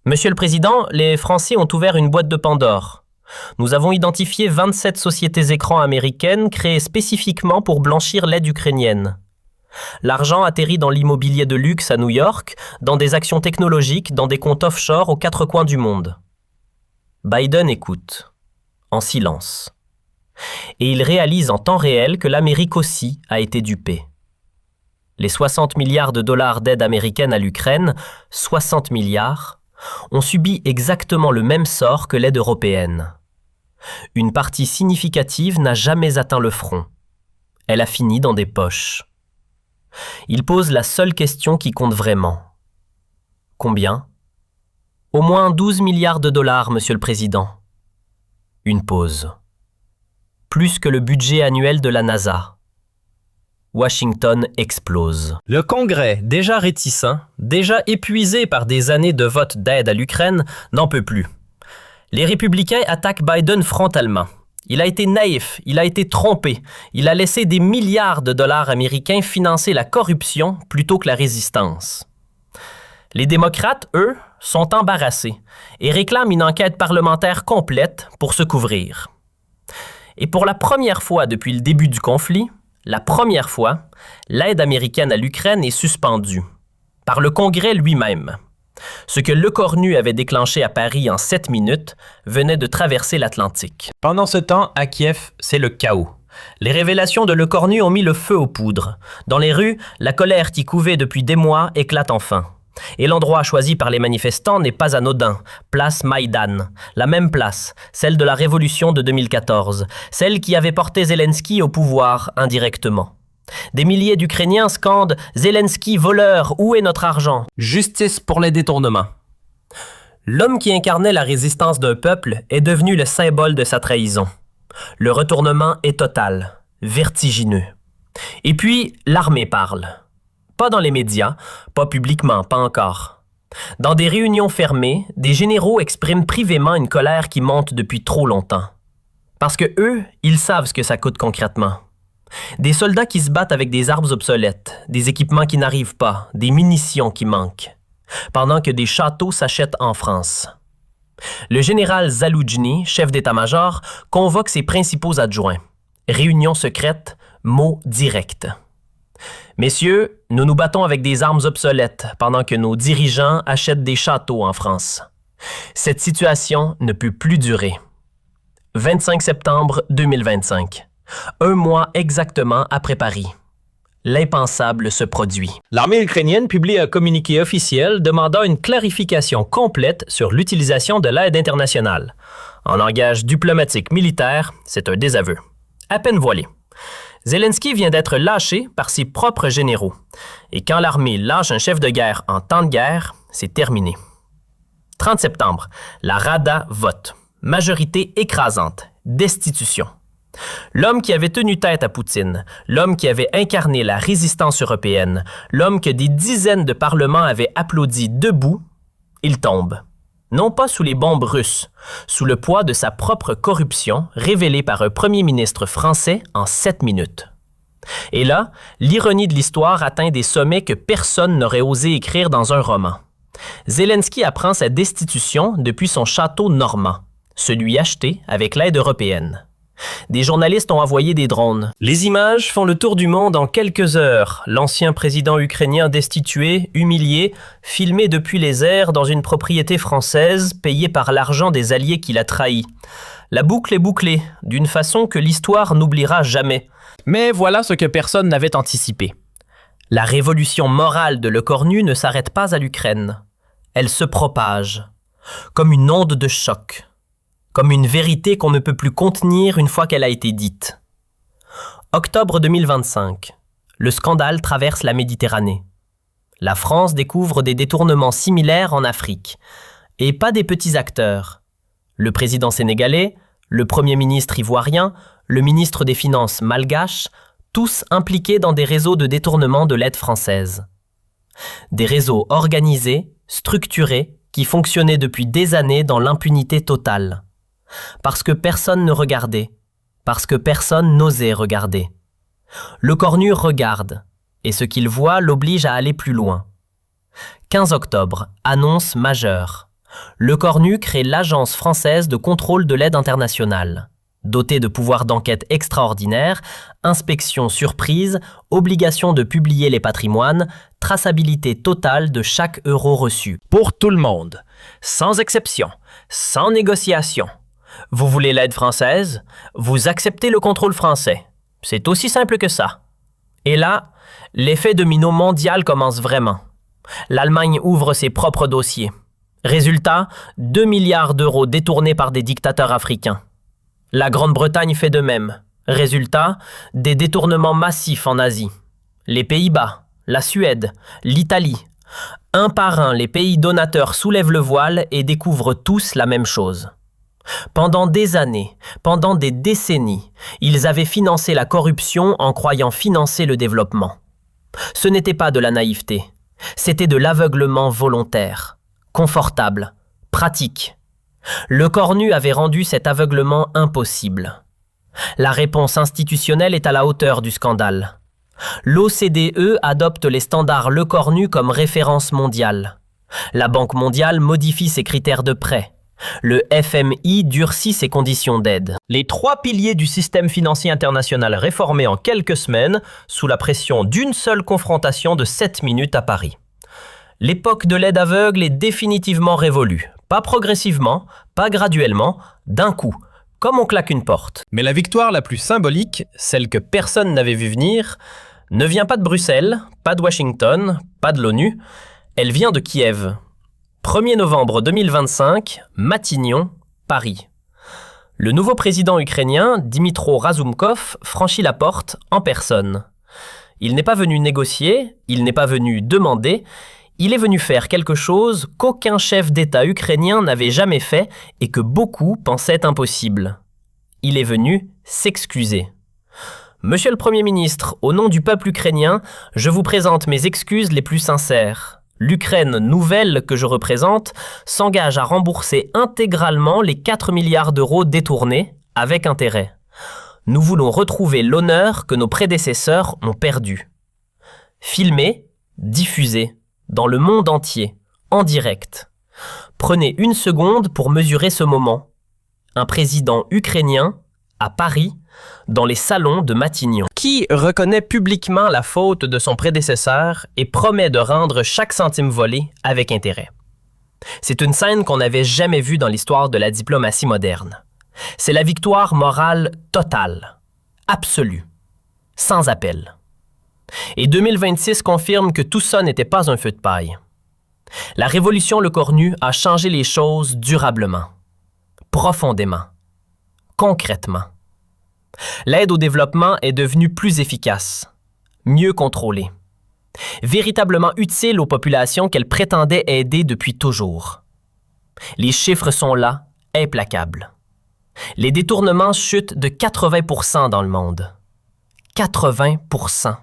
Monsieur le Président, les Français ont ouvert une boîte de Pandore. Nous avons identifié 27 sociétés écrans américaines créées spécifiquement pour blanchir l'aide ukrainienne. L'argent atterrit dans l'immobilier de luxe à New York, dans des actions technologiques, dans des comptes offshore aux 4 coins du monde. Biden écoute, en silence. Et il réalise en temps réel que l'Amérique aussi a été dupée. Les 60 milliards de dollars d'aide américaine à l'Ukraine, 60 milliards, ont subi exactement le même sort que l'aide européenne. Une partie significative n'a jamais atteint le front. Elle a fini dans des poches. Il pose la seule question qui compte vraiment. Combien? Au moins 12 milliards de dollars, Monsieur le Président. Une pause. Plus que le budget annuel de la NASA. Washington explose. Le Congrès, déjà réticent, déjà épuisé par des années de vote d'aide à l'Ukraine, n'en peut plus. Les républicains attaquent Biden frontalement. Il a été naïf, il a été trompé, il a laissé des milliards de dollars américains financer la corruption plutôt que la résistance. Les démocrates, eux, sont embarrassés et réclament une enquête parlementaire complète pour se couvrir. Et pour la première fois depuis le début du conflit, l'aide américaine à l'Ukraine est suspendue par le Congrès lui-même. Ce que Lecornu avait déclenché à Paris en 7 minutes venait de traverser l'Atlantique. Pendant ce temps, à Kiev, c'est le chaos. Les révélations de Lecornu ont mis le feu aux poudres. Dans les rues, la colère qui couvait depuis des mois éclate enfin. Et l'endroit choisi par les manifestants n'est pas anodin. Place Maïdan, la même place, celle de la révolution de 2014, celle qui avait porté Zelensky au pouvoir indirectement. Des milliers d'Ukrainiens scandent « Zelensky, voleur, où est notre argent ?» Justice pour les détournements. L'homme qui incarnait la résistance d'un peuple est devenu le symbole de sa trahison. Le retournement est total, vertigineux. Et puis, l'armée parle. Pas dans les médias, pas publiquement, pas encore. Dans des réunions fermées, des généraux expriment privément une colère qui monte depuis trop longtemps. Parce que eux, ils savent ce que ça coûte concrètement. Des soldats qui se battent avec des armes obsolètes, des équipements qui n'arrivent pas, des munitions qui manquent, pendant que des châteaux s'achètent en France. Le général Zaloujny, chef d'état-major, convoque ses principaux adjoints. Réunion secrète, mot direct. Messieurs, nous nous battons avec des armes obsolètes pendant que nos dirigeants achètent des châteaux en France. Cette situation ne peut plus durer. 25 septembre 2025. Un mois exactement après Paris. L'impensable se produit. L'armée ukrainienne publie un communiqué officiel demandant une clarification complète sur l'utilisation de l'aide internationale. En langage diplomatique militaire, c'est un désaveu. À peine voilé. Zelensky vient d'être lâché par ses propres généraux. Et quand l'armée lâche un chef de guerre en temps de guerre, c'est terminé. 30 septembre, la Rada vote. Majorité écrasante. Destitution. L'homme qui avait tenu tête à Poutine, l'homme qui avait incarné la résistance européenne, l'homme que des dizaines de parlements avaient applaudi debout, il tombe. Non pas sous les bombes russes, sous le poids de sa propre corruption révélée par un premier ministre français en 7 minutes. Et là, l'ironie de l'histoire atteint des sommets que personne n'aurait osé écrire dans un roman. Zelensky apprend sa destitution depuis son château normand, celui acheté avec l'aide européenne. Des journalistes ont envoyé des drones. Les images font le tour du monde en quelques heures. L'ancien président ukrainien destitué, humilié, filmé depuis les airs dans une propriété française, payé par l'argent des alliés qu'il a trahis. La boucle est bouclée, d'une façon que l'histoire n'oubliera jamais. Mais voilà ce que personne n'avait anticipé. La révolution morale de Lecornu ne s'arrête pas à l'Ukraine. Elle se propage, comme une onde de choc. Comme une vérité qu'on ne peut plus contenir une fois qu'elle a été dite. Octobre 2025. Le scandale traverse la Méditerranée. La France découvre des détournements similaires en Afrique. Et pas des petits acteurs. Le président sénégalais, le premier ministre ivoirien, le ministre des Finances malgache, tous impliqués dans des réseaux de détournement de l'aide française. Des réseaux organisés, structurés, qui fonctionnaient depuis des années dans l'impunité totale. Parce que personne ne regardait, parce que personne n'osait regarder. Lecornu regarde, et ce qu'il voit l'oblige à aller plus loin. 15 octobre, annonce majeure. Lecornu crée l'Agence française de contrôle de l'aide internationale. Dotée de pouvoirs d'enquête extraordinaires, inspection surprise, obligation de publier les patrimoines, traçabilité totale de chaque euro reçu. Pour tout le monde, sans exception, sans négociation. Vous voulez l'aide française? Vous acceptez le contrôle français. C'est aussi simple que ça. Et là, l'effet domino mondial commence vraiment. L'Allemagne ouvre ses propres dossiers. Résultat, 2 milliards d'euros détournés par des dictateurs africains. La Grande-Bretagne fait de même. Résultat, des détournements massifs en Asie. Les Pays-Bas, la Suède, l'Italie. Un par un, les pays donateurs soulèvent le voile et découvrent tous la même chose. Pendant des années, pendant des décennies, ils avaient financé la corruption en croyant financer le développement. Ce n'était pas de la naïveté, c'était de l'aveuglement volontaire, confortable, pratique. Le Cornu avait rendu cet aveuglement impossible. La réponse institutionnelle est à la hauteur du scandale. L'OCDE adopte les standards Le Cornu comme référence mondiale. La Banque mondiale modifie ses critères de prêt. Le FMI durcit ses conditions d'aide. Les 3 piliers du système financier international réformés en quelques semaines sous la pression d'une seule confrontation de 7 minutes à Paris. L'époque de l'aide aveugle est définitivement révolue. Pas progressivement, pas graduellement, d'un coup, comme on claque une porte. Mais la victoire la plus symbolique, Celle que personne n'avait vu venir, ne vient pas de Bruxelles, pas de Washington, pas de l'ONU, elle vient de Kiev. 1er novembre 2025, Matignon, Paris. Le nouveau président ukrainien, Dmytro Razumkov, franchit la porte en personne. Il n'est pas venu négocier, il n'est pas venu demander, il est venu faire quelque chose qu'aucun chef d'État ukrainien n'avait jamais fait et que beaucoup pensaient impossible. Il est venu s'excuser. Monsieur le Premier ministre, au nom du peuple ukrainien, je vous présente mes excuses les plus sincères. L'Ukraine nouvelle que je représente s'engage à rembourser intégralement les 4 milliards d'euros détournés avec intérêt. Nous voulons retrouver l'honneur que nos prédécesseurs ont perdu. Filmé, diffusé, dans le monde entier, en direct. Prenez une seconde pour mesurer ce moment. Un président ukrainien, à Paris, dans les salons de Matignon, qui reconnaît publiquement la faute de son prédécesseur et promet de rendre chaque centime volé avec intérêt. C'est une scène qu'on n'avait jamais vue dans l'histoire de la diplomatie moderne. C'est la victoire morale totale, absolue, sans appel. Et 2026 confirme que tout ça n'était pas un feu de paille. La révolution Le Cornu a changé les choses durablement, profondément, concrètement. L'aide au développement est devenue plus efficace, mieux contrôlée, véritablement utile aux populations qu'elle prétendait aider depuis toujours. Les chiffres sont là, implacables. Les détournements chutent de 80% dans le monde. 80%.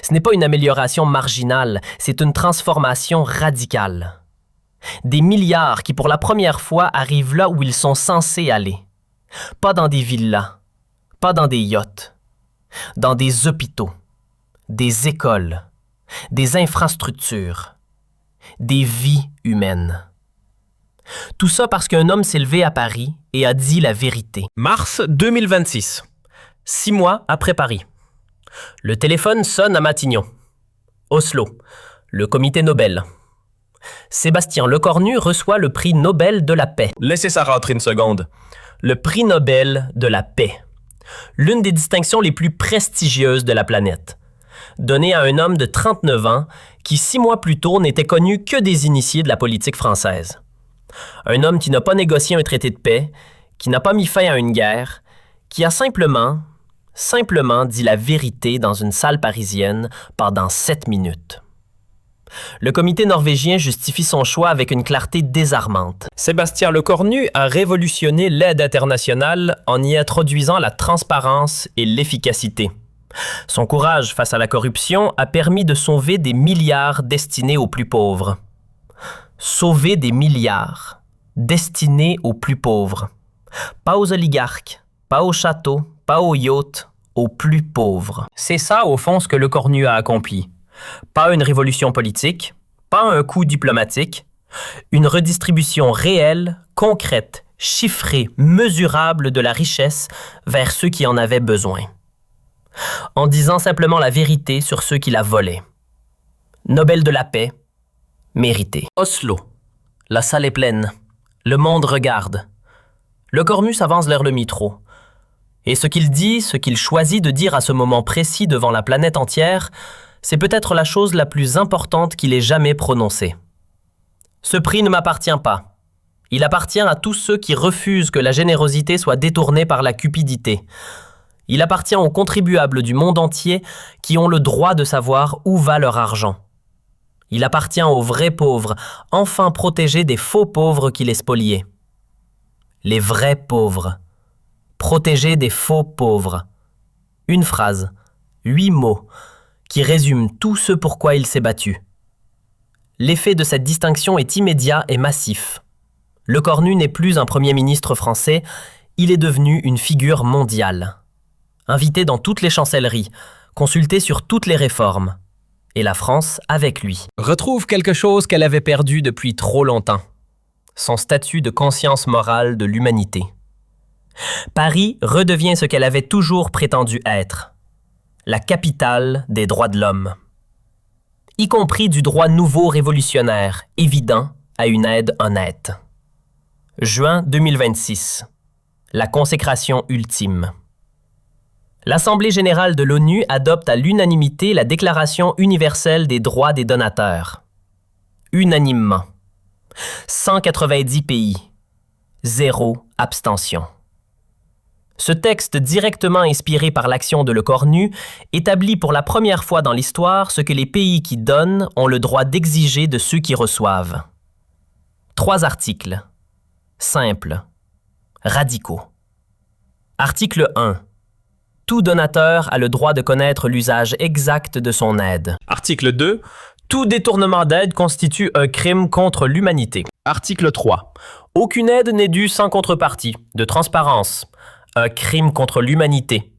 Ce n'est pas une amélioration marginale, c'est une transformation radicale. Des milliards qui, pour la première fois, arrivent là où ils sont censés aller. Pas dans des villas, pas dans des yachts, dans des hôpitaux, des écoles, des infrastructures, des vies humaines. Tout ça parce qu'un homme s'est levé à Paris et a dit la vérité. mars 2026. 6 mois après Paris. Le téléphone sonne à Matignon. Oslo, le comité Nobel. Sébastien Le Cornu reçoit le prix Nobel de la paix. Laissez ça rentrer une seconde. Le prix Nobel de la paix. L'une des distinctions les plus prestigieuses de la planète. Donné à un homme de 39 ans qui 6 mois plus tôt n'était connu que des initiés de la politique française. Un homme qui n'a pas négocié un traité de paix, qui n'a pas mis fin à une guerre, qui a simplement dit la vérité dans une salle parisienne pendant 7 minutes. Le comité norvégien justifie son choix avec une clarté désarmante. Sébastien Le Cornu a révolutionné l'aide internationale en y introduisant la transparence et l'efficacité. Son courage face à la corruption a permis de sauver des milliards destinés aux plus pauvres. Sauver des milliards destinés aux plus pauvres. Pas aux oligarques, pas aux châteaux, pas aux yachts, aux plus pauvres. C'est ça, au fond, ce que Le Cornu a accompli. Pas une révolution politique, pas un coup diplomatique, une redistribution réelle, concrète, chiffrée, mesurable de la richesse vers ceux qui en avaient besoin. En disant simplement la vérité sur ceux qui la volaient. Nobel de la paix, mérité. Oslo, la salle est pleine, le monde regarde. Le Cornu s'avance vers le micro. Et ce qu'il dit, ce qu'il choisit de dire à ce moment précis devant la planète entière, c'est peut-être la chose la plus importante qu'il ait jamais prononcée. Ce prix ne m'appartient pas. Il appartient à tous ceux qui refusent que la générosité soit détournée par la cupidité. Il appartient aux contribuables du monde entier qui ont le droit de savoir où va leur argent. Il appartient aux vrais pauvres, enfin protégés des faux pauvres qui les spoliaient. les vrais pauvres. Protéger des faux pauvres. Une phrase, 8 mots, qui résument tout ce pourquoi il s'est battu. L'effet de cette distinction est immédiat et massif. Lecornu n'est plus un premier ministre français, il est devenu une figure mondiale. Invité dans toutes les chancelleries, consulté sur toutes les réformes. Et la France avec lui. Retrouve quelque chose qu'elle avait perdu depuis trop longtemps. Son statut de conscience morale de l'humanité. Paris redevient ce qu'elle avait toujours prétendu être. La capitale des droits de l'homme. Y compris du droit nouveau révolutionnaire, évident à une aide honnête. Juin 2026. La consécration ultime. L'Assemblée générale de l'ONU adopte à l'unanimité la Déclaration universelle des droits des donateurs. Unanimement. 190 pays. 0 abstention. Ce texte directement inspiré par l'action de Lecornu établit pour la première fois dans l'histoire ce que les pays qui donnent ont le droit d'exiger de ceux qui reçoivent. 3 articles. Simples. Radicaux. Article 1. Tout donateur a le droit de connaître l'usage exact de son aide. Article 2. Tout détournement d'aide constitue un crime contre l'humanité. Article 3. Aucune aide n'est due sans contrepartie, de transparence. Un crime contre l'humanité.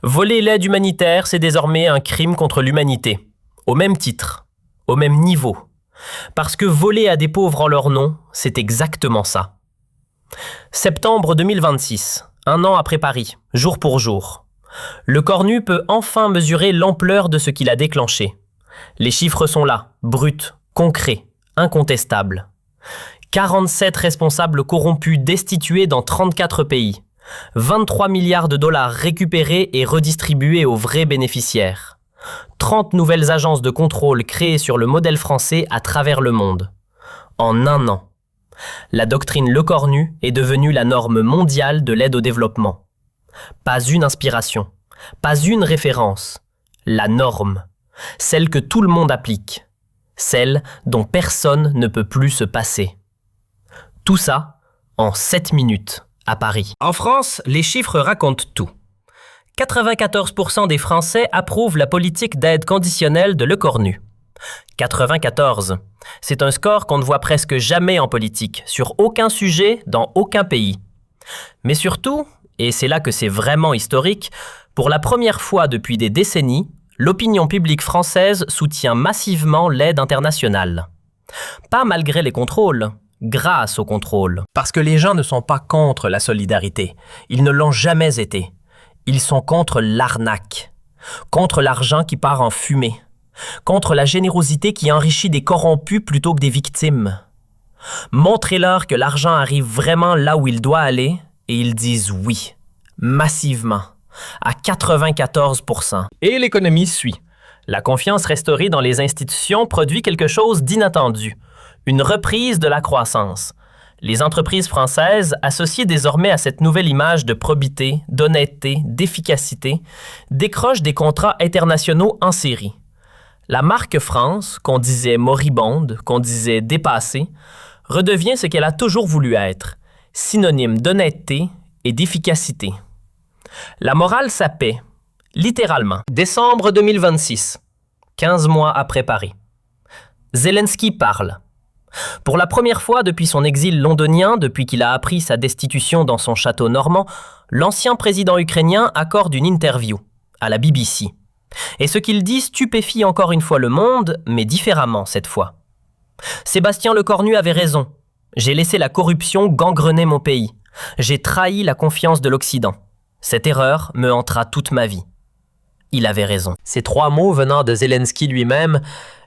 Voler l'aide humanitaire, c'est désormais un crime contre l'humanité. Au même titre, au même niveau. Parce que voler à des pauvres en leur nom, c'est exactement ça. Septembre 2026, un an après Paris, jour pour jour. Lecornu peut enfin mesurer l'ampleur de ce qu'il a déclenché. Les chiffres sont là, bruts, concrets, incontestables. 47 responsables corrompus destitués dans 34 pays. 23 milliards de dollars récupérés et redistribués aux vrais bénéficiaires. 30 nouvelles agences de contrôle créées sur le modèle français à travers le monde. En un an. La doctrine Lecornu est devenue la norme mondiale de l'aide au développement. Pas une inspiration, pas une référence. La norme. Celle que tout le monde applique. Celle dont personne ne peut plus se passer. Tout ça en 7 minutes à Paris. En France, les chiffres racontent tout. 94% des Français approuvent la politique d'aide conditionnelle de Lecornu. 94. C'est un score qu'on ne voit presque jamais en politique, sur aucun sujet, dans aucun pays. Mais surtout, et c'est là que c'est vraiment historique, pour la première fois depuis des décennies, l'opinion publique française soutient massivement l'aide internationale. Pas malgré les contrôles, grâce aux contrôles. Parce que les gens ne sont pas contre la solidarité. Ils ne l'ont jamais été. Ils sont contre l'arnaque, contre l'argent qui part en fumée, contre la générosité qui enrichit des corrompus plutôt que des victimes. Montrez-leur que l'argent arrive vraiment là où il doit aller et ils disent oui, massivement, à 94%. Et l'économie suit. La confiance restaurée dans les institutions produit quelque chose d'inattendu, une reprise de la croissance. Les entreprises françaises, associées désormais à cette nouvelle image de probité, d'honnêteté, d'efficacité, décrochent des contrats internationaux en série. La marque France, qu'on disait moribonde, qu'on disait dépassée, redevient ce qu'elle a toujours voulu être, synonyme d'honnêteté et d'efficacité. La morale s'apaît, littéralement. Décembre 2026, 15 mois après Paris. Zelensky parle. Pour la première fois depuis son exil londonien, depuis qu'il a appris sa destitution dans son château normand, l'ancien président ukrainien accorde une interview à la BBC. Et ce qu'il dit stupéfie encore une fois le monde, mais différemment cette fois. Sébastien Lecornu avait raison. J'ai laissé la corruption gangrener mon pays. J'ai trahi la confiance de l'Occident. Cette erreur me hantera toute ma vie. Il avait raison. Ces 3 mots venant de Zelensky lui-même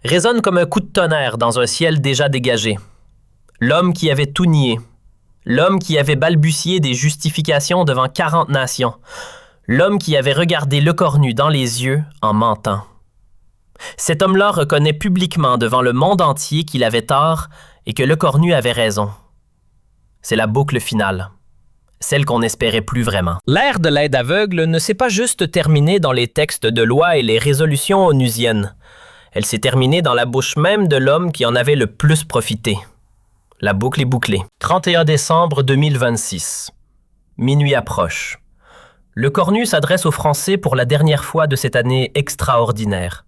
résonnent comme un coup de tonnerre dans un ciel déjà dégagé. L'homme qui avait tout nié. L'homme qui avait balbutié des justifications devant 40 nations. L'homme qui avait regardé Lecornu dans les yeux en mentant. Cet homme-là reconnaît publiquement devant le monde entier qu'il avait tort et que Lecornu avait raison. C'est la boucle finale. Celle qu'on n'espérait plus vraiment. L'ère de l'aide aveugle ne s'est pas juste terminée dans les textes de loi et les résolutions onusiennes. Elle s'est terminée dans la bouche même de l'homme qui en avait le plus profité. La boucle est bouclée. 31 décembre 2026. Minuit approche. Le Cornu s'adresse aux Français pour la dernière fois de cette année extraordinaire.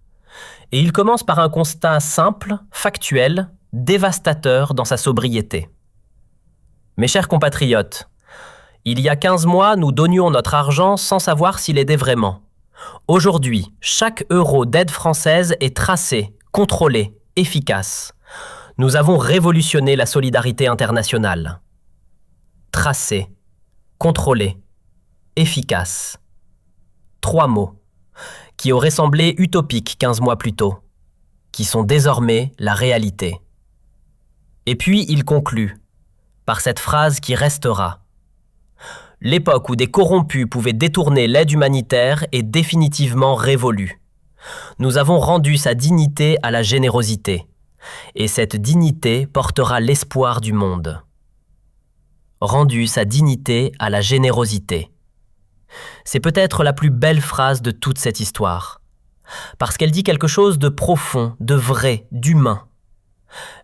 Et il commence par un constat simple, factuel, dévastateur dans sa sobriété. Mes chers compatriotes, il y a 15 mois, nous donnions notre argent sans savoir s'il aidait vraiment. Aujourd'hui, chaque euro d'aide française est tracé, contrôlé, efficace. Nous avons révolutionné la solidarité internationale. Tracé, contrôlé, efficace. 3 mots qui auraient semblé utopiques 15 mois plus tôt, qui sont désormais la réalité. Et puis il conclut par cette phrase qui restera. L'époque où des corrompus pouvaient détourner l'aide humanitaire est définitivement révolue. Nous avons rendu sa dignité à la générosité, et cette dignité portera l'espoir du monde. Rendu sa dignité à la générosité. C'est peut-être la plus belle phrase de toute cette histoire, parce qu'elle dit quelque chose de profond, de vrai, d'humain.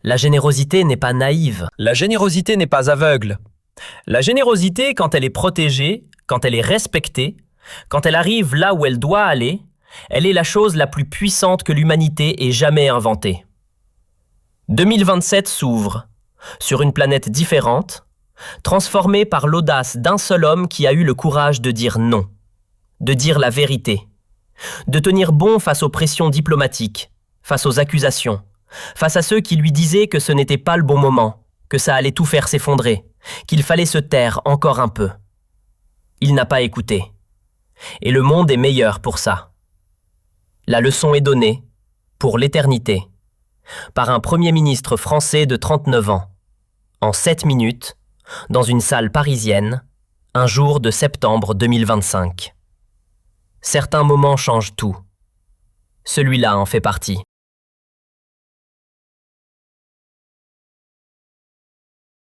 La générosité n'est pas naïve. La générosité n'est pas aveugle. La générosité, quand elle est protégée, quand elle est respectée, quand elle arrive là où elle doit aller, elle est la chose la plus puissante que l'humanité ait jamais inventée. 2027 s'ouvre, sur une planète différente, transformée par l'audace d'un seul homme qui a eu le courage de dire non, de dire la vérité, de tenir bon face aux pressions diplomatiques, face aux accusations, face à ceux qui lui disaient que ce n'était pas le bon moment, que ça allait tout faire s'effondrer, qu'il fallait se taire encore un peu. Il n'a pas écouté. Et le monde est meilleur pour ça. La leçon est donnée, pour l'éternité, par un Premier ministre français de 39 ans, en 7 minutes, dans une salle parisienne, un jour de septembre 2025. Certains moments changent tout. Celui-là en fait partie.